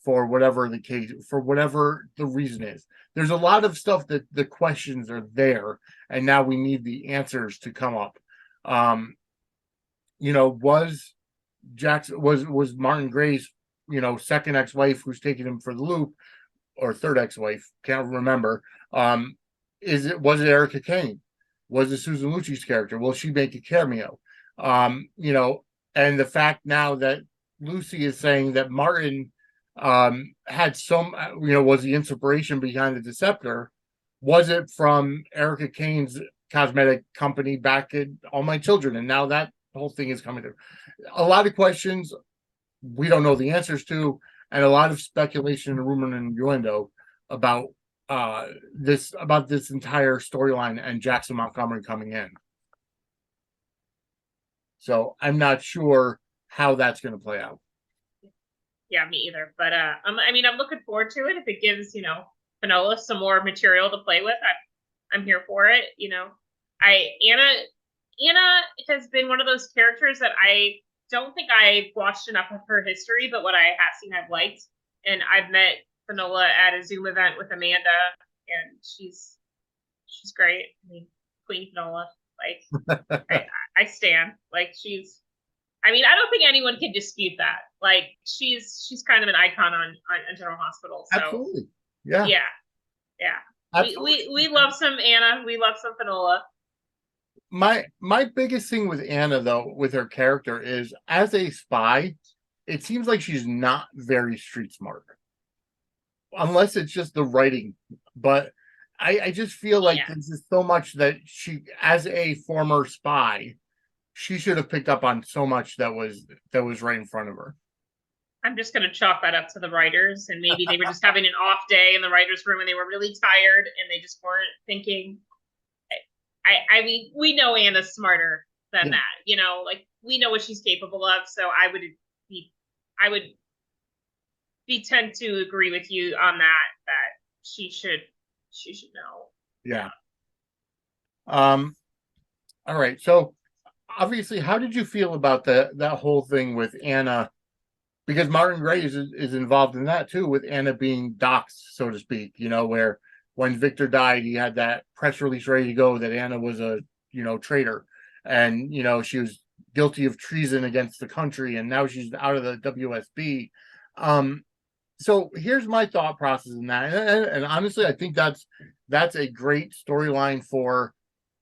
for whatever the case, for whatever the reason is. There's a lot of stuff that the questions are there, and now we need the answers to come up. Was Jackson, was Martin Gray's, second ex-wife who's taking him for the loop, or third ex-wife, can't remember. Was it Erica Kane? Was it Susan Lucci's character? Will she make a cameo? And the fact now that Lucy is saying that Martin had some, was the inspiration behind the Deceptor. Was it from Erica Kane's cosmetic company back at All My Children? And now that whole thing is coming through. A lot of questions we don't know the answers to, and a lot of speculation and rumor and innuendo about this entire storyline and Jackson Montgomery coming in. So I'm not sure how that's going to play out. Yeah, me either. But I'm looking forward to it. If it gives Finola some more material to play with, I'm here for it. Anna has been one of those characters that I don't think I've watched enough of her history, but what I have seen, I've liked. And I've met Finola at a Zoom event with Amanda, and she's great. I mean, Queen Finola, like I stand. Like I don't think anyone can dispute that. Like she's kind of an icon on General Hospital. So absolutely, yeah. We love some Anna. We love some Finola. My biggest thing with Anna, though, with her character, is as a spy, it seems like she's not very street smart, unless it's just the writing. But I just feel like there's just so much that she, as a former spy, she should have picked up on so much that was right in front of her. I'm just going to chalk that up to the writers, and maybe they were just having an off day in the writers' room, and they were really tired, and they just weren't thinking. I mean, we know Anna's smarter than that, like we know what she's capable of. So I would tend to agree with you on that she should know. Yeah. All right. So obviously, how did you feel about that whole thing with Anna? Because Martin Gray is involved in that too, with Anna being doxxed, so to speak. Where when Victor died, he had that press release ready to go that Anna was a traitor, and she was guilty of treason against the country, and now she's out of the WSB. So here's my thought process in that, and honestly, I think that's a great storyline for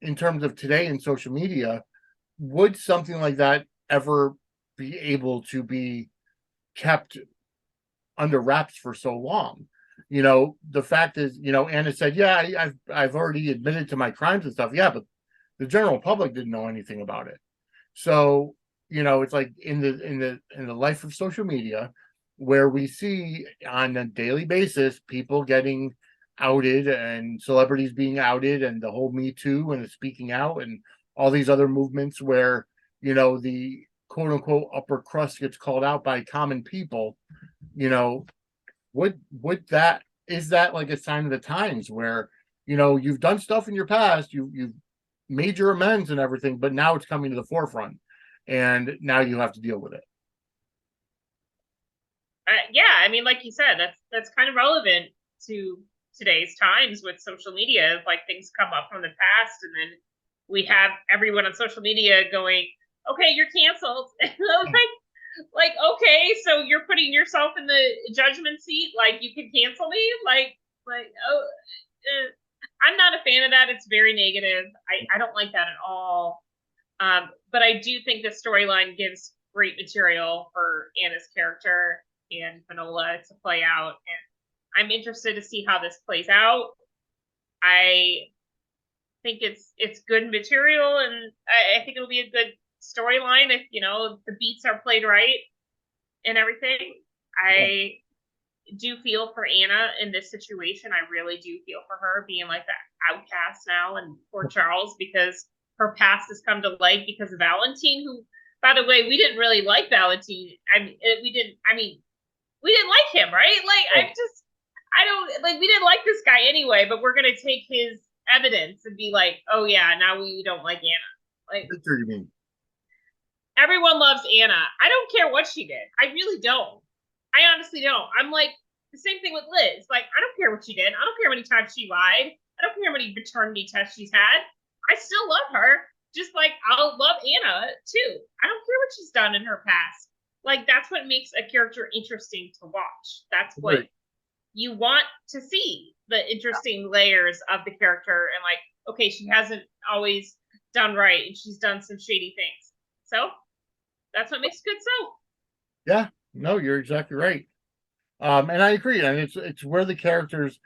in terms of today in social media. Would something like that ever be able to be kept under wraps for so long? The fact is, Anna said, "Yeah, I've already admitted to my crimes and stuff." Yeah, but the general public didn't know anything about it. So, it's like in the life of social media, where we see on a daily basis people getting outed and celebrities being outed, and the whole Me Too and the speaking out and all these other movements where the quote unquote upper crust gets called out by common people. you know would that is that like a sign of the times where you've done stuff in your past, you've made your amends and everything, but now it's coming to the forefront and now you have to deal with it? Yeah, I mean, like you said, that's kind of relevant to today's times with social media. Like things come up from the past, and then we have everyone on social media going, "Okay, you're canceled." like, okay, so you're putting yourself in the judgment seat. Like you can cancel me. Oh, I'm not a fan of that. It's very negative. I don't like that at all. But I do think the storyline gives great material for Anna's character and Finola to play out, and I'm interested to see how this plays out. I think it's good material, and I think it'll be a good storyline if the beats are played right and everything. I do feel for Anna in this situation. I really do feel for her being like that outcast now, and poor Charles, because her past has come to light because of Valentine, who, by the way, we didn't really like Valentine. We didn't like him, right? I don't like, we didn't like this guy anyway, but we're going to take his evidence and be like, oh yeah, now we don't like Anna. Like, That's what you mean. Everyone loves Anna. I don't care what she did. I really don't. I honestly don't. I'm like, the same thing with Liz. Like, I don't care what she did. I don't care how many times she lied. I don't care how many maternity tests she's had. I still love her. Just like I'll love Anna too. I don't care what she's done in her past. Like, that's what makes a character interesting to watch. That's what you want to see, the interesting layers of the character. And like, okay, she hasn't always done right, and she's done some shady things. So that's what makes good soap. Yeah, no, you're exactly right. And I agree. And it's where the characters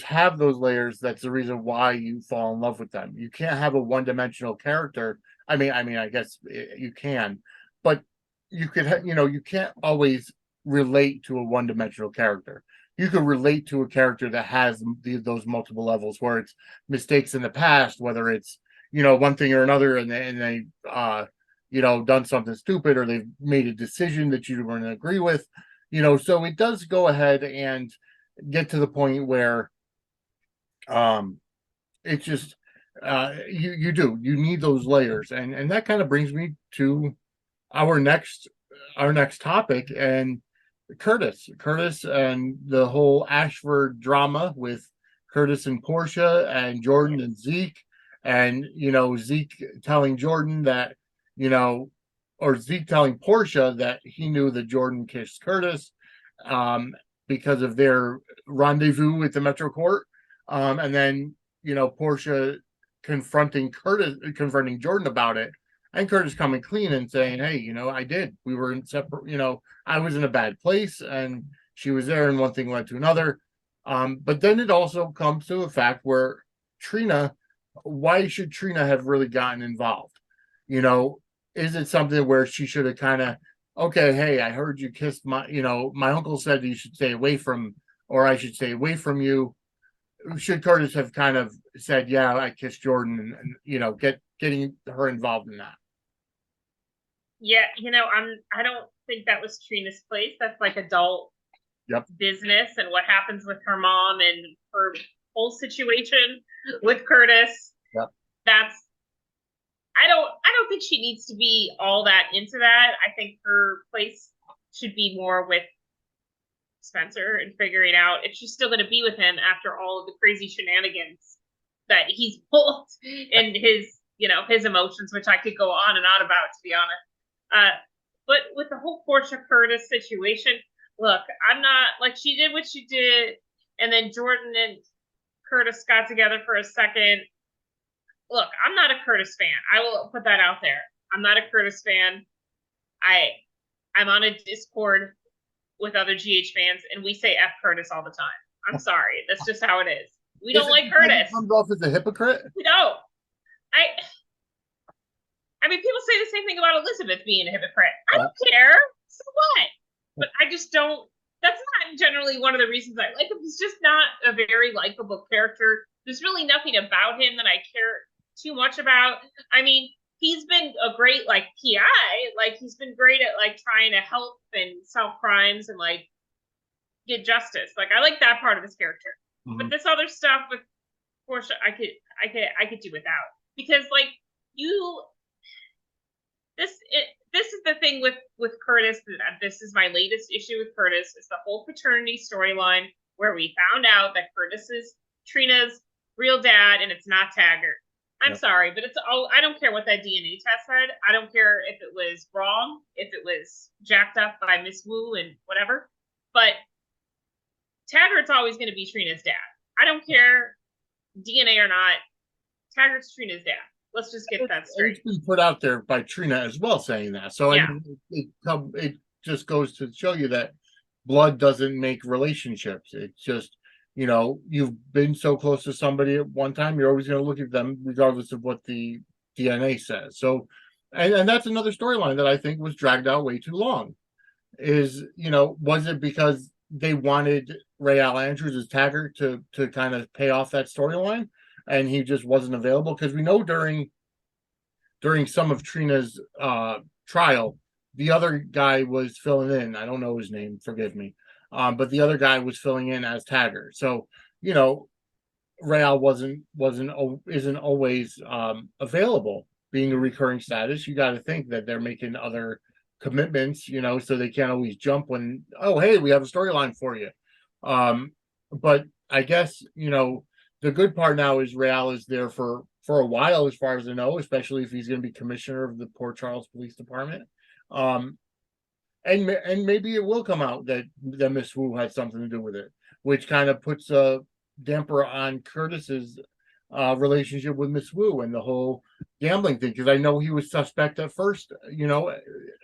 have those layers. That's the reason why you fall in love with them. You can't have a one-dimensional character. I guess you can, but you could you can't always relate to a one-dimensional character. You could relate to a character that has those multiple levels, where it's mistakes in the past, whether it's one thing or another, and they done something stupid, or they've made a decision that you weren't agree with. So it does go ahead and get to the point where it's just you need those layers, and that kind of brings me to our next topic, and Curtis and the whole Ashford drama with Curtis and Portia and Jordan and Zeke, and Zeke telling Jordan that or Zeke telling Portia that he knew that Jordan kissed Curtis because of their rendezvous with the Metro Court, and then Portia confronting Jordan about it, and Curtis coming clean and saying, "Hey, I did. We were in separate. I was in a bad place, and she was there, and one thing led to another." But then it also comes to a fact where Trina, why should Trina have really gotten involved? Is it something where she should have kind of, okay, hey, I heard you kissed my uncle said you should stay away from, or I should stay away from you. Should Curtis have kind of said, yeah, I kissed Jordan, and getting her involved in that? Yeah, I don't think that was Trina's place. That's like adult business, and what happens with her mom and her whole situation with Curtis. Yep. That's I don't think she needs to be all that into that. I think her place should be more with Spencer and figuring out if she's still going to be with him after all of the crazy shenanigans that he's pulled in his emotions, which I could go on and on about, to be honest. But with the whole Portia Curtis situation, look, I'm not like she did what she did, and then Jordan and Curtis got together for a second. Look, I'm not a Curtis fan. I will put that out there. I'm not a Curtis fan. I'm on a Discord with other GH fans, and we say F Curtis all the time. I'm sorry. That's just how it is. We don't like Curtis. He comes off as a hypocrite? We don't. I mean, people say the same thing about Elizabeth being a hypocrite. I don't care. So what? But I just don't. That's not generally one of the reasons I like him. He's just not a very likable character. There's really nothing about him that I care too much about. I mean, he's been a great PI. Like he's been great at trying to help and solve crimes and get justice. Like I like that part of his character. Mm-hmm. But this other stuff with Portia, I could do without, because this is the thing with Curtis. This is my latest issue with Curtis. Is the whole paternity storyline where we found out that Curtis is Trina's real dad and it's not Taggart. I'm sorry, but I don't care what that DNA test said. I don't care if it was wrong, if it was jacked up by Miss Wu and whatever. But Taggart's always going to be Trina's dad. I don't care DNA or not. Taggart's Trina's dad. Let's just get that straight. It's been put out there by Trina as well, saying that. So yeah. It just goes to show you that blood doesn't make relationships. It's just, you've been so close to somebody at one time, you're always going to look at them regardless of what the DNA says. So, and that's another storyline that I think was dragged out way too long. Is, was it because they wanted Rael Andrews as Taggart to kind of pay off that storyline, and he just wasn't available? Because we know during some of Trina's trial, the other guy was filling in. I don't know his name, forgive me. But the other guy was filling in as Taggart. So, Rael isn't always available. Being a recurring status, you got to think that they're making other commitments, so they can't always jump when, oh, hey, we have a storyline for you. But I guess, the good part now is Rael is there for a while, as far as I know, especially if he's going to be commissioner of the Port Charles Police Department. And maybe it will come out that Miss Wu had something to do with it, which kind of puts a damper on Curtis's relationship with Miss Wu and the whole gambling thing, because I know he was suspect at first,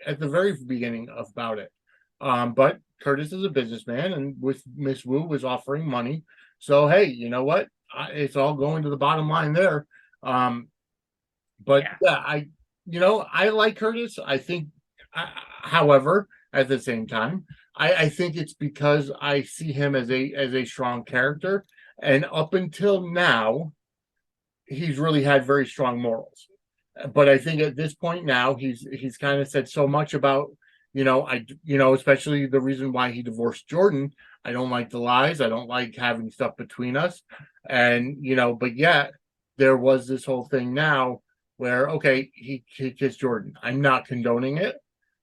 at the very beginning about it. But Curtis is a businessman, and with Miss Wu was offering money. So, hey, you know what? It's all going to the bottom line there. But I like Curtis. I think, however, at the same time, I think it's because I see him as a strong character, and up until now, he's really had very strong morals. But I think at this point now, he's kind of said so much about, especially the reason why he divorced Jordan. I don't like the lies. I don't like having stuff between us. And, but yet there was this whole thing now where, okay, he kissed Jordan. I'm not condoning it,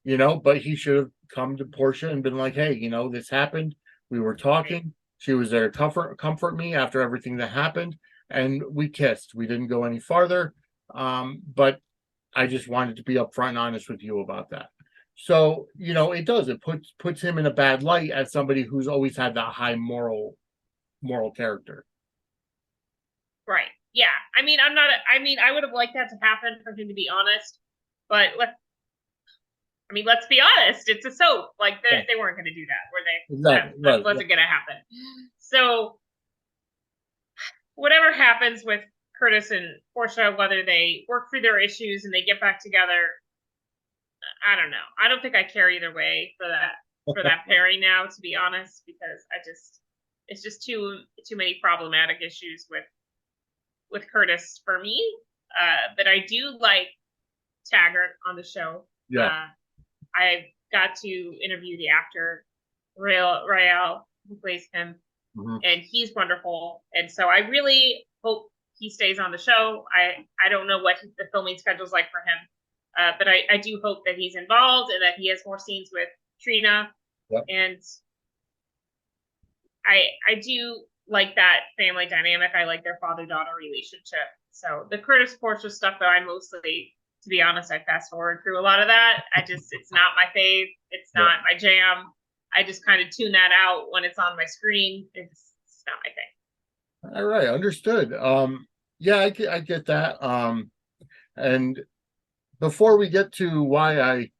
but he should have come to Portia and been like, hey, this happened. We were talking. She was there to comfort me after everything that happened. And we kissed. We didn't go any farther. But I just wanted to be upfront and honest with you about that. So, it does. It puts him in a bad light as somebody who's always had that high moral character. Right. Yeah. I mean, I would have liked that to happen, for him to be honest. But let's be honest. It's a soap. They weren't going to do that, were they? Exactly. That wasn't going to happen. So, whatever happens with Curtis and Portia, whether they work through their issues and they get back together, I don't know. I don't think I care either way for that pairing now, to be honest, because it's just too many problematic issues with Curtis for me. But I do like Taggart on the show. Yeah. I got to interview the actor Rael, who plays him, and he's wonderful. And so I really hope he stays on the show. I don't know what the filming schedule's like for him, but I do hope that he's involved and that he has more scenes with Trina. Yep. And I do like that family dynamic. I like their father-daughter relationship. So the Curtis Portia stuff, though, I mostly, to be honest, I fast forward through a lot of that. It's not my fave. It's not my jam. I just kind of tune that out when it's on my screen. It's not my thing. All right, understood. Yeah, I get that. And before we get to why I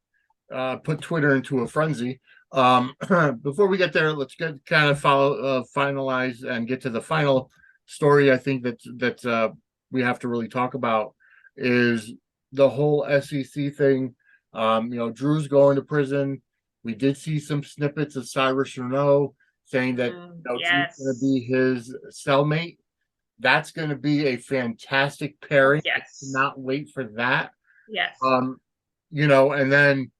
put Twitter into a frenzy, before we get there, let's get kind of finalize and get to the final story. I think that we have to really talk about is the whole SEC thing. Drew's going to prison. We did see some snippets of Cyrus Renaud saying that yes. Drew's going to be his cellmate. That's going to be a fantastic pairing. Yes. I cannot wait for that. Yes. And then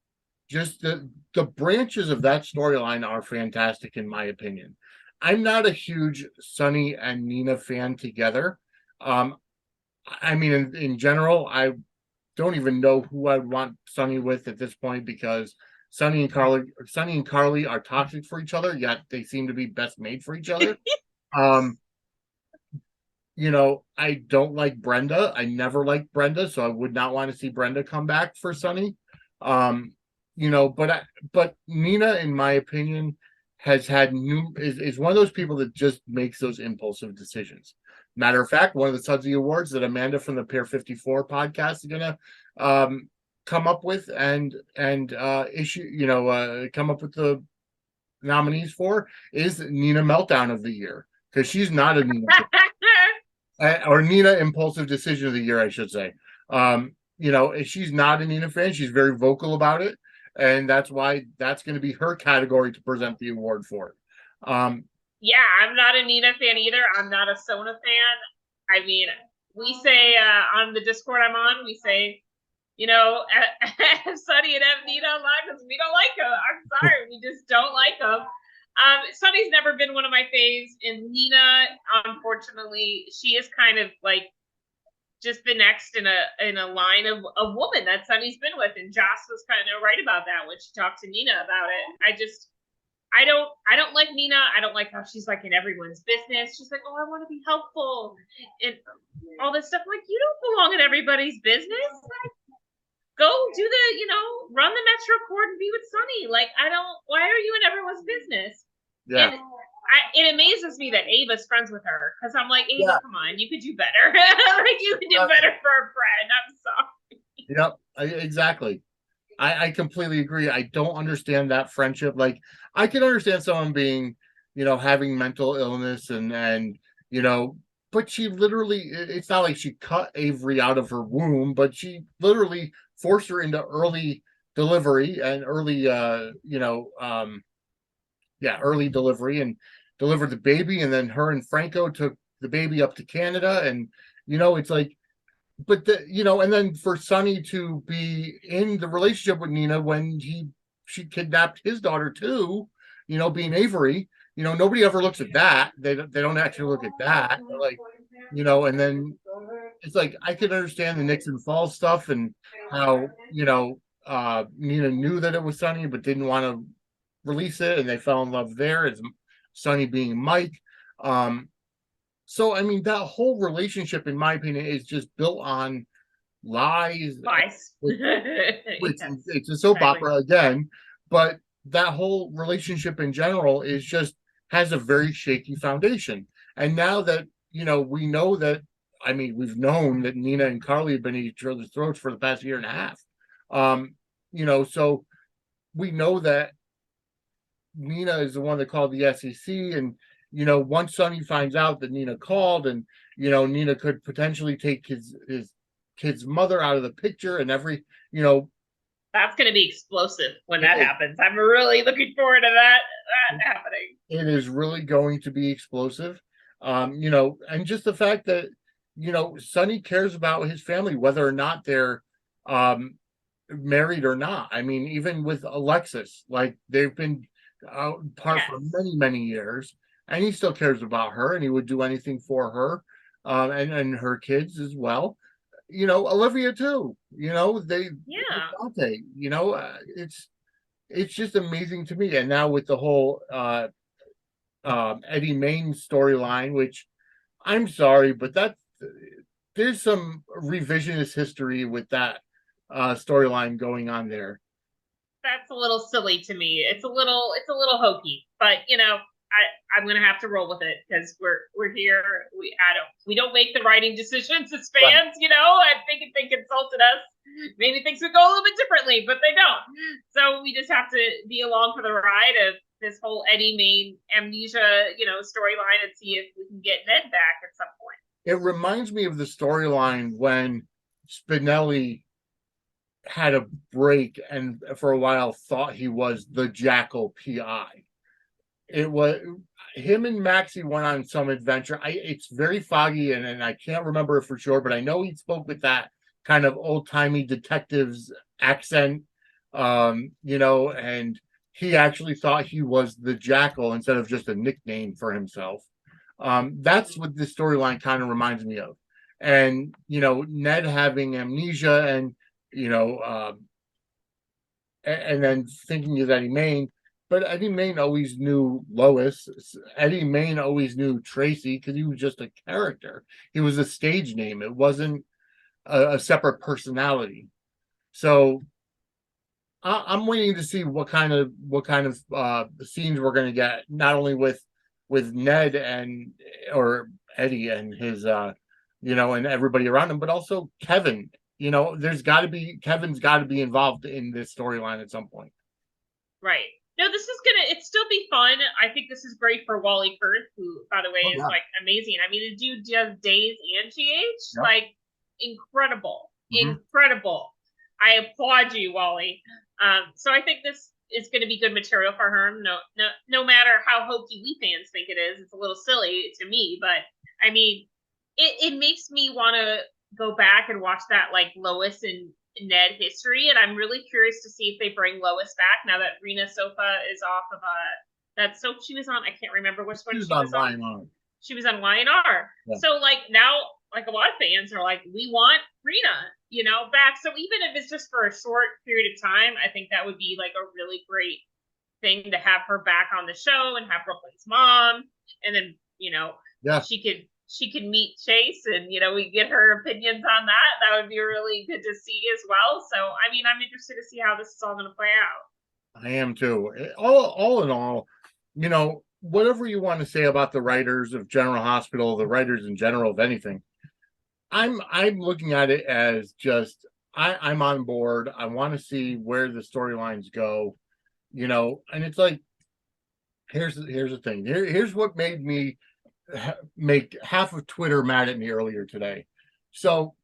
just the branches of that storyline are fantastic in my opinion. I'm not a huge Sonny and Nina fan together. I mean, in general, I don't even know who I'd want Sonny with at this point because Sonny and Carly are toxic for each other, yet they seem to be best made for each other. I don't like Brenda. I never liked Brenda, so I would not want to see Brenda come back for Sonny. But Nina, in my opinion, is one of those people that just makes those impulsive decisions. Matter of fact, one of the Sudsy Awards that Amanda from the Pier 54 podcast is gonna come up with and come up with the nominees for is Nina Meltdown of the Year, because she's not a Nina or Nina Impulsive Decision of the Year, I should say. She's not a Nina fan. She's very vocal about it, and that's why that's going to be her category to present the award for. Yeah, I'm not a Nina fan either. I'm not a Sona fan. I mean, we say on the Discord I'm on, we say, Sonny and F Nina online because we don't like them. I'm sorry, we just don't like them. Sonny's never been one of my faves, and Nina, unfortunately, she is kind of like just the next in a line of a woman that Sonny's been with, and Joss was kind of right about that when she talked to Nina about it. I don't like Nina. I don't like how she's like in everyone's business. She's like, oh, I want to be helpful and all this stuff. Like, you don't belong in everybody's business. Like, go do run the Metro Court and be with Sonny. Like, why are you in everyone's business? Yeah. And it amazes me that Ava's friends with her, because I'm like, Ava, come on, you could do better. Like, you could do better for a friend. I'm sorry. Yep, exactly. I completely agree. I don't understand that friendship. Like, I can understand someone being, having mental illness and but she literally, it's not like she cut Avery out of her womb, but she literally forced her into early delivery and early delivery and delivered the baby. And then her and Franco took the baby up to Canada. And, it's like, but and then for Sonny to be in the relationship with Nina when she kidnapped his daughter too, being Avery, nobody ever looks at that. They don't actually look at that. They're like, and then it's like, I can understand the Nixon Falls stuff and how, Nina knew that it was Sonny, but didn't want to release it. And they fell in love there as Sonny being Mike. So, I mean, that whole relationship, in my opinion, is just built on lies. It's a soap opera again, but that whole relationship in general has a very shaky foundation. And now that, we know that, I mean, we've known that Nina and Carly have been at each other's throats for the past year and a half. So we know that Nina is the one that called the SEC, and once Sonny finds out that Nina called, and Nina could potentially take his kid's mother out of the picture, and that's going to be explosive when that happens. I'm really looking forward to that happening. It is really going to be explosive, and just the fact that Sonny cares about his family, whether or not they're married or not. I mean, even with Alexis, like, they've been apart for many years, and he still cares about her, and he would do anything for her. and her kids as well. Olivia too. Yeah. Dante. It's just amazing to me. And now with the whole Eddie Main storyline, which I'm sorry, but there's some revisionist history with that storyline going on there. That's a little silly to me. It's a little hokey, but I'm gonna have to roll with it because we're here. We don't make the writing decisions as fans. Right. I think if they consulted us, maybe things would go a little bit differently, but they don't. So we just have to be along for the ride of this whole Eddie Main amnesia, storyline and see if we can get Ned back at some point. It reminds me of the storyline when Spinelli had a break and for a while thought he was the Jackal PI. It was him and Maxie went on some adventure. It's very foggy and I can't remember it for sure, but I know he spoke with that kind of old-timey detective's accent. And he actually thought he was the Jackal instead of just a nickname for himself. That's what this storyline kind of reminds me of. And Ned having amnesia and and then thinking of Eddie Main, but Eddie Main always knew Lois. Eddie Main always knew Tracy because he was just a character. He was a stage name. It wasn't a separate personality. So I'm waiting to see what kind of scenes we're going to get, not only with Ned or Eddie and his and everybody around him, but also Kevin. Kevin's got to be involved in this storyline at some point. Right. No, this is it still be fun. I think this is great for Wally Firth, who, by the way, is like amazing. I mean, the dude does Days and GH, like incredible, incredible. I applaud you, Wally. So I think this is going to be good material for her. No matter how hokey we fans think it is, it's a little silly to me, but I mean, it makes me want to go back and watch that like Lois and Ned history, and I'm really curious to see if they bring Lois back now that Rena Sofa is off of that soap she was on. I can't remember which one she was on. Y&R. She was on Y&R. Yeah. So like now, like a lot of fans are like, we want Rena, back. So even if it's just for a short period of time, I think that would be like a really great thing to have her back on the show and have Brooklyn's mom, and then she could meet Chase and we get her opinions on that. That would be really good to see as well. So I mean, I'm interested to see how this is all going to play out. I am too. All in all, whatever you want to say about the writers of General Hospital, the writers in general of anything, I'm looking at it as just I'm on board. I want to see where the storylines go, and it's like here's the thing. Here's what made me make half of Twitter mad at me earlier today. So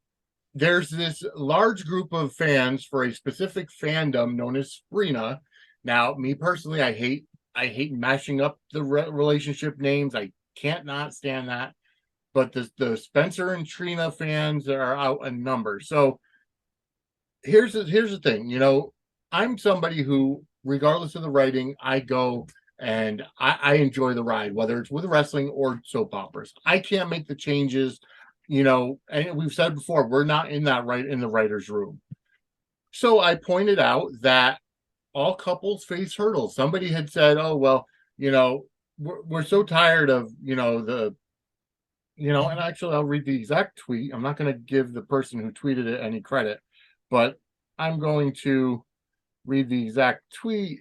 there's this large group of fans for a specific fandom known as Sprina. Now, me personally, I hate mashing up the relationship names. I can't not stand that. But the Spencer and Trina fans are out in numbers. So here's the thing. I'm somebody who, regardless of the writing, I go and I enjoy the ride, whether it's with wrestling or soap operas. I can't make the changes, and we've said before, we're not in the writer's room. So I pointed out that all couples face hurdles. Somebody had said, oh, well, we're so tired of, and actually I'll read the exact tweet. I'm not going to give the person who tweeted it any credit, but I'm going to read the exact tweet.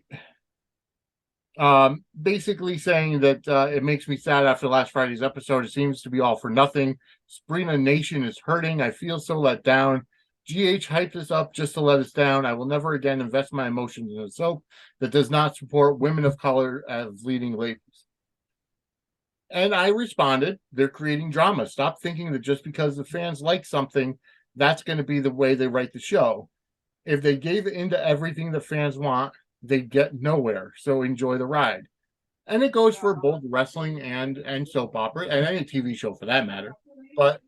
Basically saying that it makes me sad after last Friday's episode. It seems to be all for nothing. Sprina Nation is hurting. I feel so let down. GH hyped us up just to let us down. I will never again invest my emotions in a soap that does not support women of color as leading ladies. And I responded, they're creating drama. Stop thinking that just because the fans like something, that's going to be the way they write the show. If they gave into everything the fans want, they get nowhere. So enjoy the ride. And it goes for both wrestling and soap opera and any TV show for that matter. But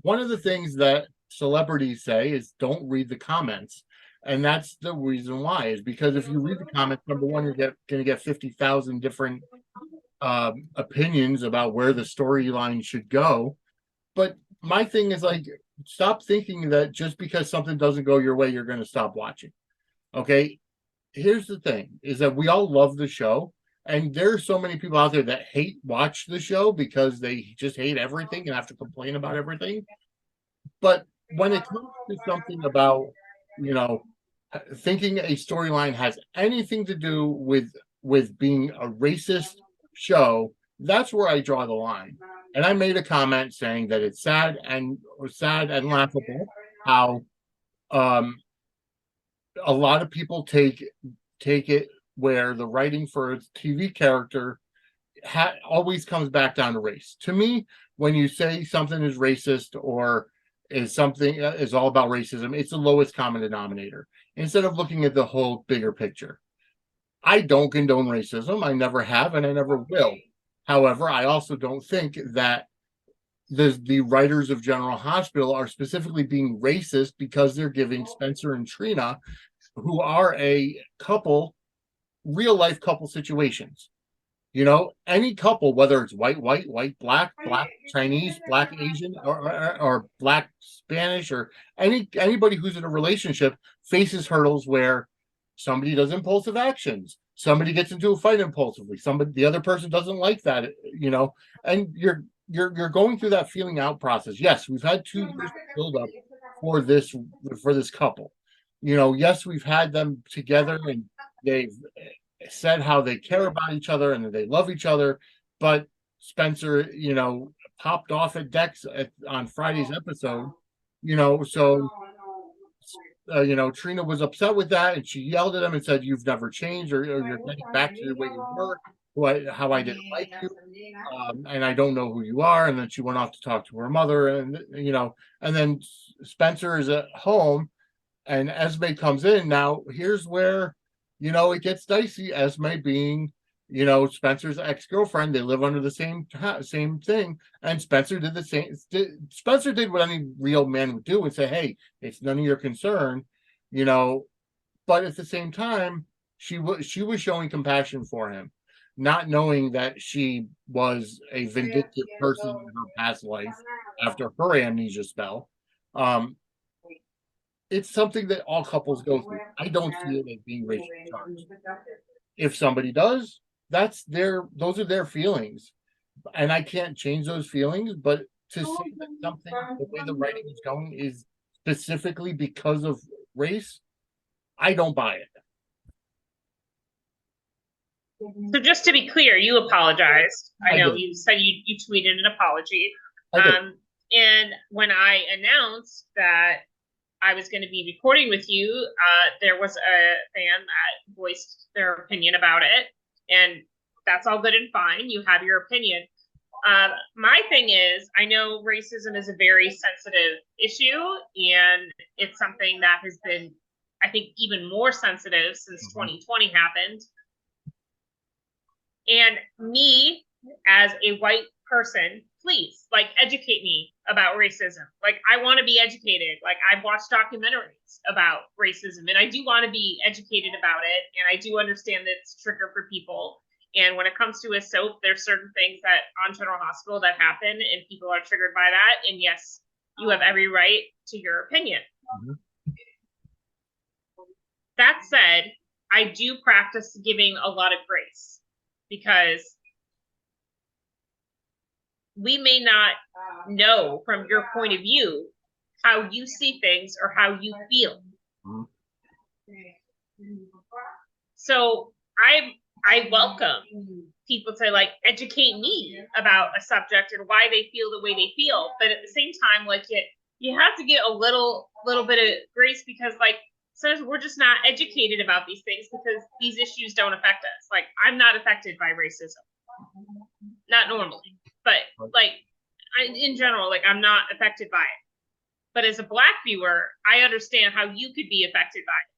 one of the things that celebrities say is don't read the comments. And that's the reason why, is because if you read the comments, number one, you're going to get 50,000 different opinions about where the storyline should go. But my thing is like, stop thinking that just because something doesn't go your way, you're going to stop watching. Okay. Here's the thing is that we all love the show. And there's so many people out there that watch the show because they just hate everything and have to complain about everything. But when it comes to something about, you know, thinking a storyline has anything to do with being a racist show, that's where I draw the line. And I made a comment saying that it's sad and laughable how um, a lot of people take it where the writing for a TV character always comes back down to race. To me, when you say something is racist or is something is all about racism, it's the lowest common denominator instead of looking at the whole bigger picture. I don't condone racism. I never have and I never will. However, I also don't think that the writers of General Hospital are specifically being racist because they're giving Spencer and Trina, who are a couple, real life couple situations. Any couple, whether it's white, black, Chinese, black, Asian, or black Spanish, or anybody who's in a relationship faces hurdles where somebody does impulsive actions, somebody gets into a fight impulsively, the other person doesn't like that, and you're going through that feeling out process. Yes, we've had 2 years build up for this couple. Yes, we've had them together and they've said how they care about each other and that they love each other, but Spencer, popped off at Dex on Friday's episode, so Trina was upset with that and she yelled at him and said, "You've never changed, or you're getting back to the way you were, how I didn't like you, and I don't know who you are." And then she went off to talk to her mother, and and then Spencer is at home and Esme comes in. Now, here's where, it gets dicey. Esme being, Spencer's ex-girlfriend, they live under the same thing. And Spencer did the same. Spencer did what any real man would do and say, "Hey, it's none of your concern," But at the same time, she was showing compassion for him, not knowing that she was a vindictive person in her past life after her amnesia spell. Um, it's something that all couples go through. I don't see it as being racially charged. If somebody does, those are their feelings. And I can't change those feelings, but to say that something, the way the writing is going, is specifically because of race, I don't buy it. So just to be clear, you apologized. I know did. you said you tweeted an apology. I did. And when I announced that I was going to be recording with you, there was a fan that voiced their opinion about it, and that's all good and fine. You have your opinion. My thing is, I know racism is a very sensitive issue, and it's something that has been, I think, even more sensitive since 2020 happened. And me, as a white person, please, educate me about racism. I want to be educated. I've watched documentaries about racism, and I do want to be educated about it. And I do understand that it's a trigger for people. And when it comes to a soap, there's certain things that on General Hospital that happen, and people are triggered by that. And yes, you have every right to your opinion. Mm-hmm. That said, I do practice giving a lot of grace, because we may not know from your point of view how you see things or how you feel. Mm-hmm. So I welcome people to educate me about a subject and why they feel the way they feel, but at the same time, you have to get a little bit of grace, because sometimes we're just not educated about these things because these issues don't affect us. I'm not affected by racism, not normally, but in general, I'm not affected by it. But as a Black viewer, I understand how you could be affected by it.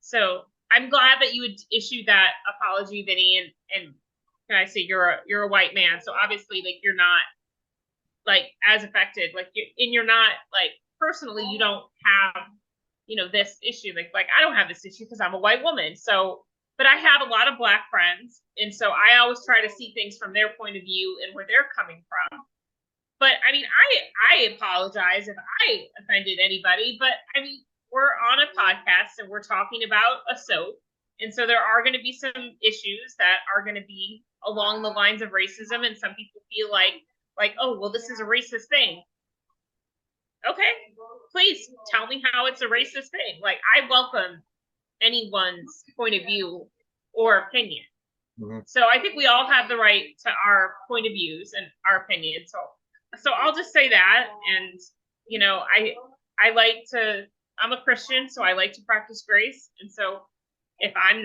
So I'm glad that you would issue that apology, Vinny, and can I say you're a white man, so obviously you're not as affected, you're not personally, you don't have this issue, I don't have this issue because I'm a white woman. So but I have a lot of Black friends, and so I always try to see things from their point of view and where they're coming from. But I mean, I apologize if I offended anybody, but I mean, we're on a podcast and we're talking about a soap, and so there are going to be some issues that are going to be along the lines of racism, and some people feel like, oh, well, this is a racist thing. Okay, please tell me how it's a racist thing. Like, I welcome anyone's point of view or opinion. Mhm. So I think we all have the right to our point of views and our opinions. So I'll just say that. And you know, I like to. I'm a Christian, so I like to practice grace. And so if I'm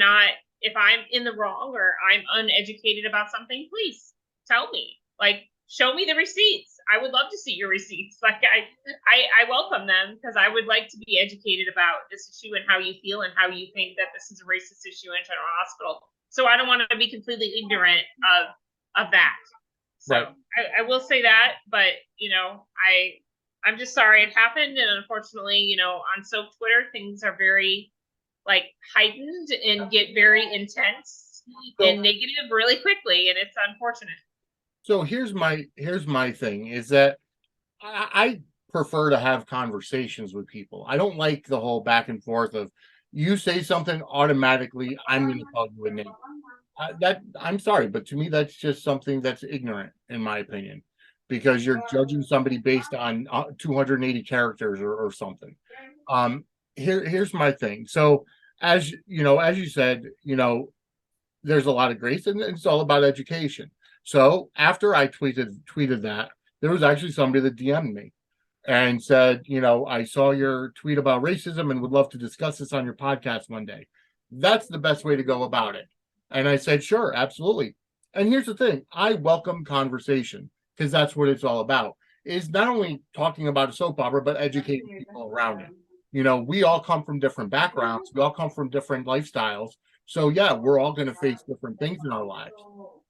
in the wrong or I'm uneducated about something, please tell me. Like, show me the receipts. I would love to see your receipts. Like, I welcome them, because I would like to be educated about this issue and how you feel and how you think that this is a racist issue in General Hospital. So I don't want to be completely ignorant of that. So Right. I will say that, but you know, I'm just sorry it happened, and unfortunately, you know, on soap Twitter, things are very like heightened and get very intense and negative really quickly, and it's unfortunate. So here's my thing is that I prefer to have conversations with people. I don't like the whole back and forth of you say something automatically, I'm going to call you a name. That I'm sorry, but to me that's just something that's ignorant, in my opinion, because you're judging somebody based on 280 characters or something. Um, here's my thing. So as you know, as you said, you know, there's a lot of grace, and it's all about education. So after I tweeted that, there was actually somebody that DM'd me and said, you know, I saw your tweet about racism and would love to discuss this on your podcast one day. That's the best way to go about it. And I said, sure, absolutely. And here's the thing, I welcome conversation, because that's what it's all about. Is not only talking about a soap opera, but educating people around it. You know, we all come from different backgrounds, we all come from different lifestyles. So yeah, we're all going to face different things in our lives.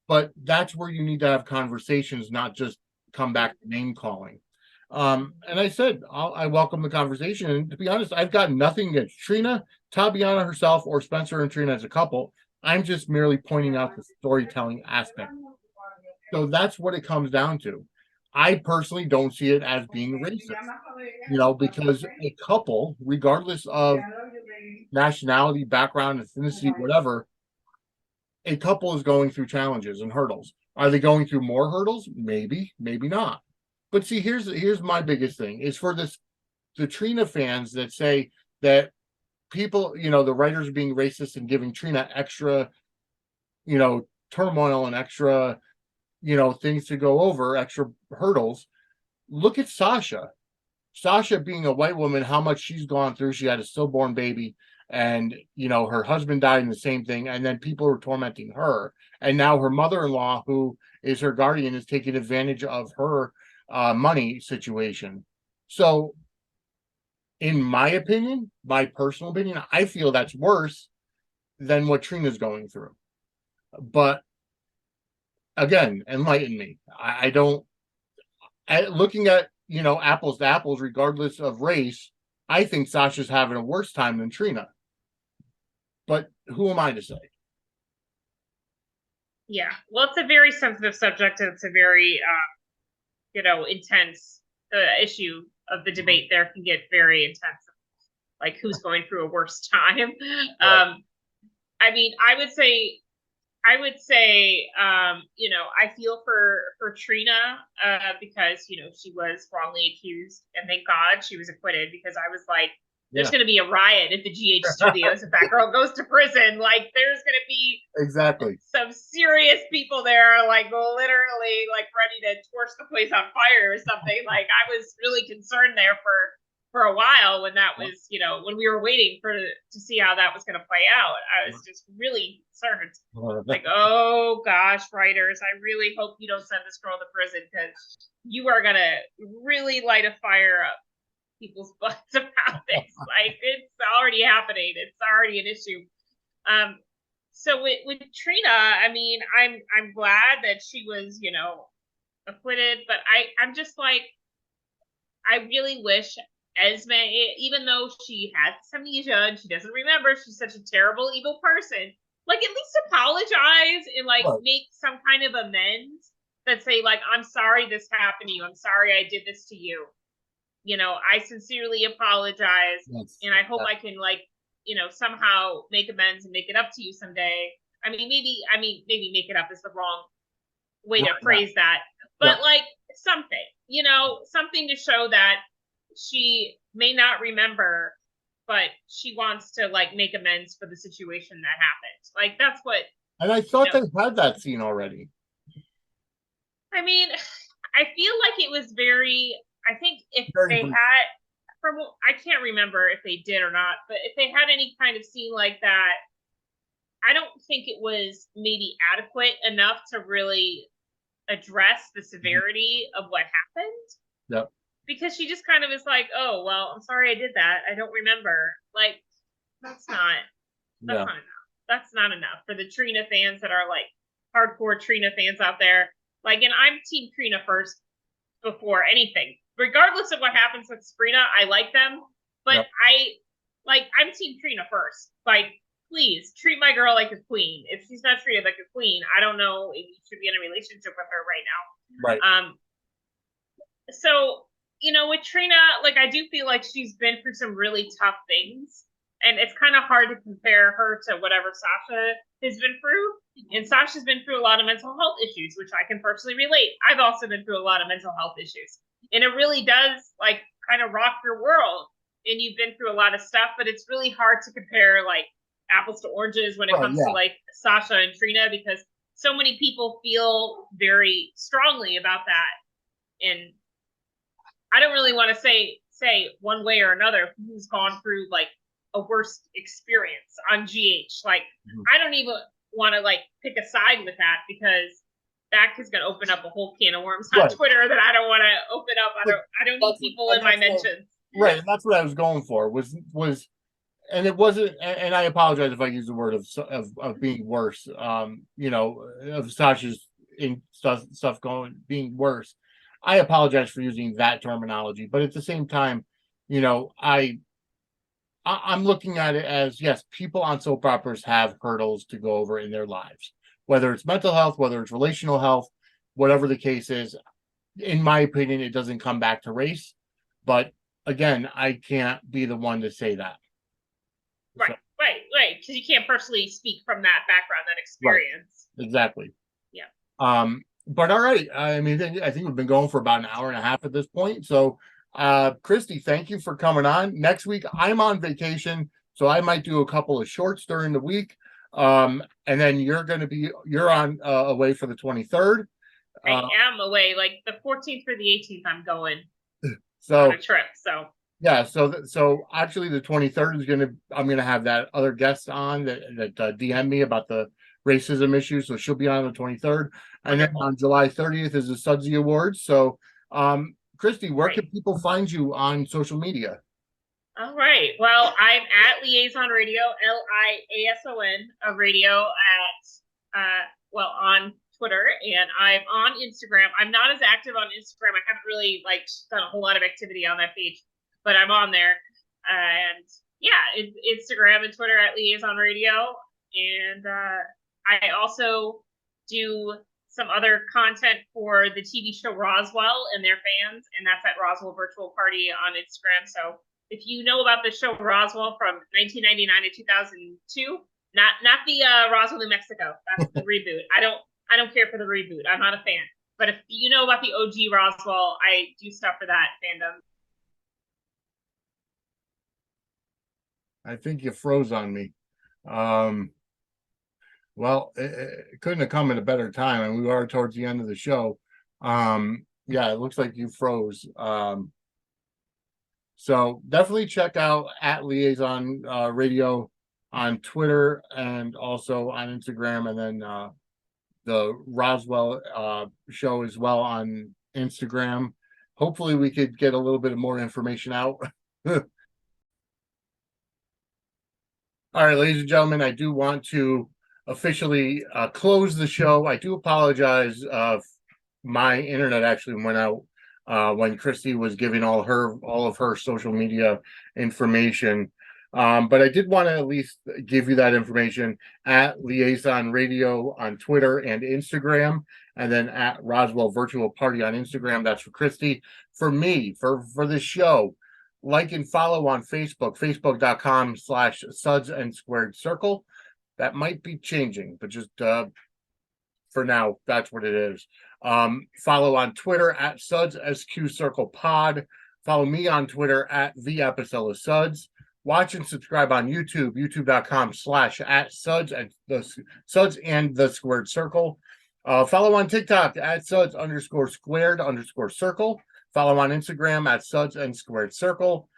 But that's where you need to have conversations, not just come back to name calling. And I said, I welcome the conversation. And to be honest, I've got nothing against Trina, Tabiana herself, or Spencer and Trina as a couple. I'm just merely pointing out the storytelling aspect. So that's what it comes down to. I personally don't see it as being racist, you know, because a couple, regardless of nationality, background, ethnicity, whatever, a couple is going through challenges and hurdles. Are they going through more hurdles? Maybe, maybe not. But see, here's my biggest thing is for the Trina fans that say that people, you know, the writers are being racist and giving Trina extra, you know, turmoil and extra, you know, things to go over, extra hurdles. Look at Sasha. Sasha being a white woman, how much she's gone through. She had a stillborn baby, and you know, her husband died in the same thing, and then people were tormenting her. And now her mother-in-law, who is her guardian, is taking advantage of her money situation. So in my opinion, my personal opinion, I feel that's worse than what Trina's going through. But again, enlighten me. I don't. Looking at, you know, apples to apples, regardless of race, I think Sasha's having a worse time than Trina. But who am I to say? Yeah, well, it's a very sensitive subject, and it's a very you know, intense. The issue of the debate there can get very intense. Like, who's going through a worse time? Right. I mean, I would say, you know, I feel for Trina, because you know, she was wrongly accused, and thank God she was acquitted, because I was like, there's Yeah. going to be a riot at the GH studios if that girl goes to prison. Like, there's going to be Exactly. some serious people there, like literally, like ready to torch the place on fire or something. Like, I was really concerned there for a while when that was, you know, when we were waiting to see how that was going to play out. I was just really concerned. Like, oh gosh, writers, I really hope you don't send this girl to prison, because you are going to really light a fire up people's butts about this. Like, it's already happening. It's already an issue. So with Trina, I mean, I'm glad that she was, you know, acquitted, but I'm just like, I really wish Esme, even though she has amnesia and she doesn't remember, she's such a terrible, evil person. like at least apologize and like Right. make some kind of amends that say like, I'm sorry this happened to you. I'm sorry I did this to you. You know, I sincerely apologize, Yes. and I hope I can like, somehow make amends and make it up to you someday. Maybe make it up is the wrong way to Right, yeah. phrase that, Yeah. but like something to show that she may not remember, but she wants to like make amends for the situation that happened. Like that's what And I thought they had that scene already. I mean. I feel like it was very. I think if Very they brief. had, I can't remember if they did or not, but if they had any kind of scene like that, I don't think it was maybe adequate enough to really address the severity of what happened. Yep. Because she just kind of is like, "Oh, well, I'm sorry I did that. I don't remember." Like, that's not Yeah. not enough. That's not enough for the Trina fans that are like hardcore Trina fans out there. Like, and I'm Team Trina first before anything. Regardless of what happens with Sprina, I like them, but Yep. I'm Team Trina first. Like, please treat my girl like a queen. If she's not treated like a queen, I don't know if you should be in a relationship with her right now. Right. So, with Trina, like I do feel like she's been through some really tough things. And it's kind of hard to compare her to whatever Sasha has been through. And Sasha's been through a lot of mental health issues, which I can personally relate. I've also been through a lot of mental health issues. And it really does like kind of rock your world. And you've been through a lot of stuff, but it's really hard to compare like apples to oranges when it comes to like Sasha and Trina, because so many people feel very strongly about that. And I don't really want to say one way or another who's gone through like a worse experience on GH. Like, I don't even want to like pick a side with that, because that is going to open up a whole can of worms on Twitter that I don't want to open up. I don't need people in my mentions. Right, and that's what I was going for. And it wasn't. And I apologize if I use the word of being worse. Of Sasha's in stuff being worse. I apologize for using that terminology, but at the same time, I'm looking at it as, yes, people on soap operas have hurdles to go over in their lives, whether it's mental health, whether it's relational health, whatever the case is. In my opinion, it doesn't come back to race, but again, I can't be the one to say that. Right. Because you can't personally speak from that background, that experience. Right. Exactly. Yeah. But all right. I mean, I think we've been going for about an hour and a half at this point. So, Christy, thank you for coming on. Next week, I'm on vacation, so I might do a couple of shorts during the week. And then you're on away for the 23rd. I am away, like the 14th or the 18th. I'm going on a trip. So yeah, so actually the 23rd I'm gonna have that other guest on that DM me about the racism issue. So she'll be on the 23rd. And then on July 30th is the Suds Awards. So Christy, where can people find you on social media? All right. Well, I'm at Liaison Radio, LIASON radio on Twitter, and I'm on Instagram. I'm not as active on Instagram. I haven't really done a whole lot of activity on that page, but I'm on there. And yeah, Instagram and Twitter at Liaison Radio. And I also do some other content for the TV show Roswell and their fans, and that's at Roswell Virtual Party on Instagram. So if you know about the show Roswell from 1999 to 2002, not the Roswell, New Mexico, that's the reboot. I don't care for the reboot. I'm not a fan. But if you know about the OG Roswell, I do stuff for that fandom. I think you froze on me. Well, it couldn't have come at a better time, and we are towards the end of the show. Yeah, it looks like you froze. So definitely check out at Liaison Radio on Twitter and also on Instagram, and then the Roswell show as well on Instagram. Hopefully we could get a little bit more information out. All right, ladies and gentlemen, I do want to officially close the show. I do apologize. My internet actually went out when Christy was giving all of her social media information. But I did want to at least give you that information at Liaison Radio on Twitter and Instagram, and then at Roswell Virtual Party on Instagram. That's for Christy. For me, for this show, like and follow on Facebook, facebook.com/Suds and Squared Circle. That might be changing, but just for now, that's what it is. Follow on Twitter at Suds SQ Circle Pod. Follow me on Twitter at the Epicella Suds. Watch and subscribe on YouTube, youtube.com/@Suds and the Squared Circle. Follow on TikTok at Suds_squared_circle. Follow on Instagram at Suds and Squared Circle.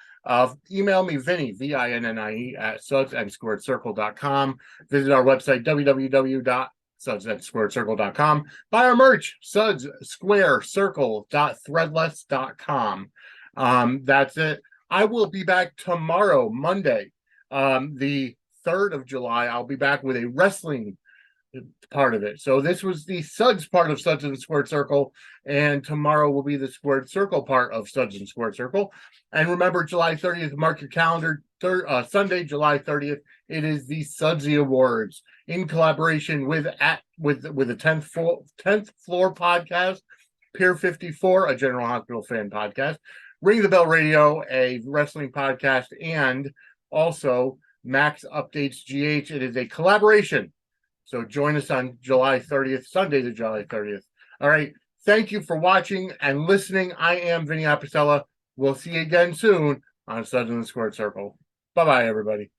Email me, Vinny, VINNIE, at sudsandsquaredcircle.com. Visit our website, www.sudsandsquaredcircle.com. Buy our merch, sudssquarecircle.threadless.com. That's it. I will be back tomorrow, Monday, the 3rd of July. I'll be back with a wrestling part of it. So this was the Suds part of Suds and Squared Circle, and tomorrow will be the Squared Circle part of Suds and Squared Circle. And remember, July 30th, mark your calendar, Sunday, July 30th, it is the Sudsy Awards in collaboration with the 10th Floor podcast, Pier 54, a General Hospital fan podcast, Ring the Bell Radio, a wrestling podcast, and also Max Updates GH. It is a collaboration. So join us on July 30th, Sunday to July 30th. All right. Thank you for watching and listening. I am Vinny Apicella. We'll see you again soon on Suds in the Squared Circle. Bye-bye, everybody.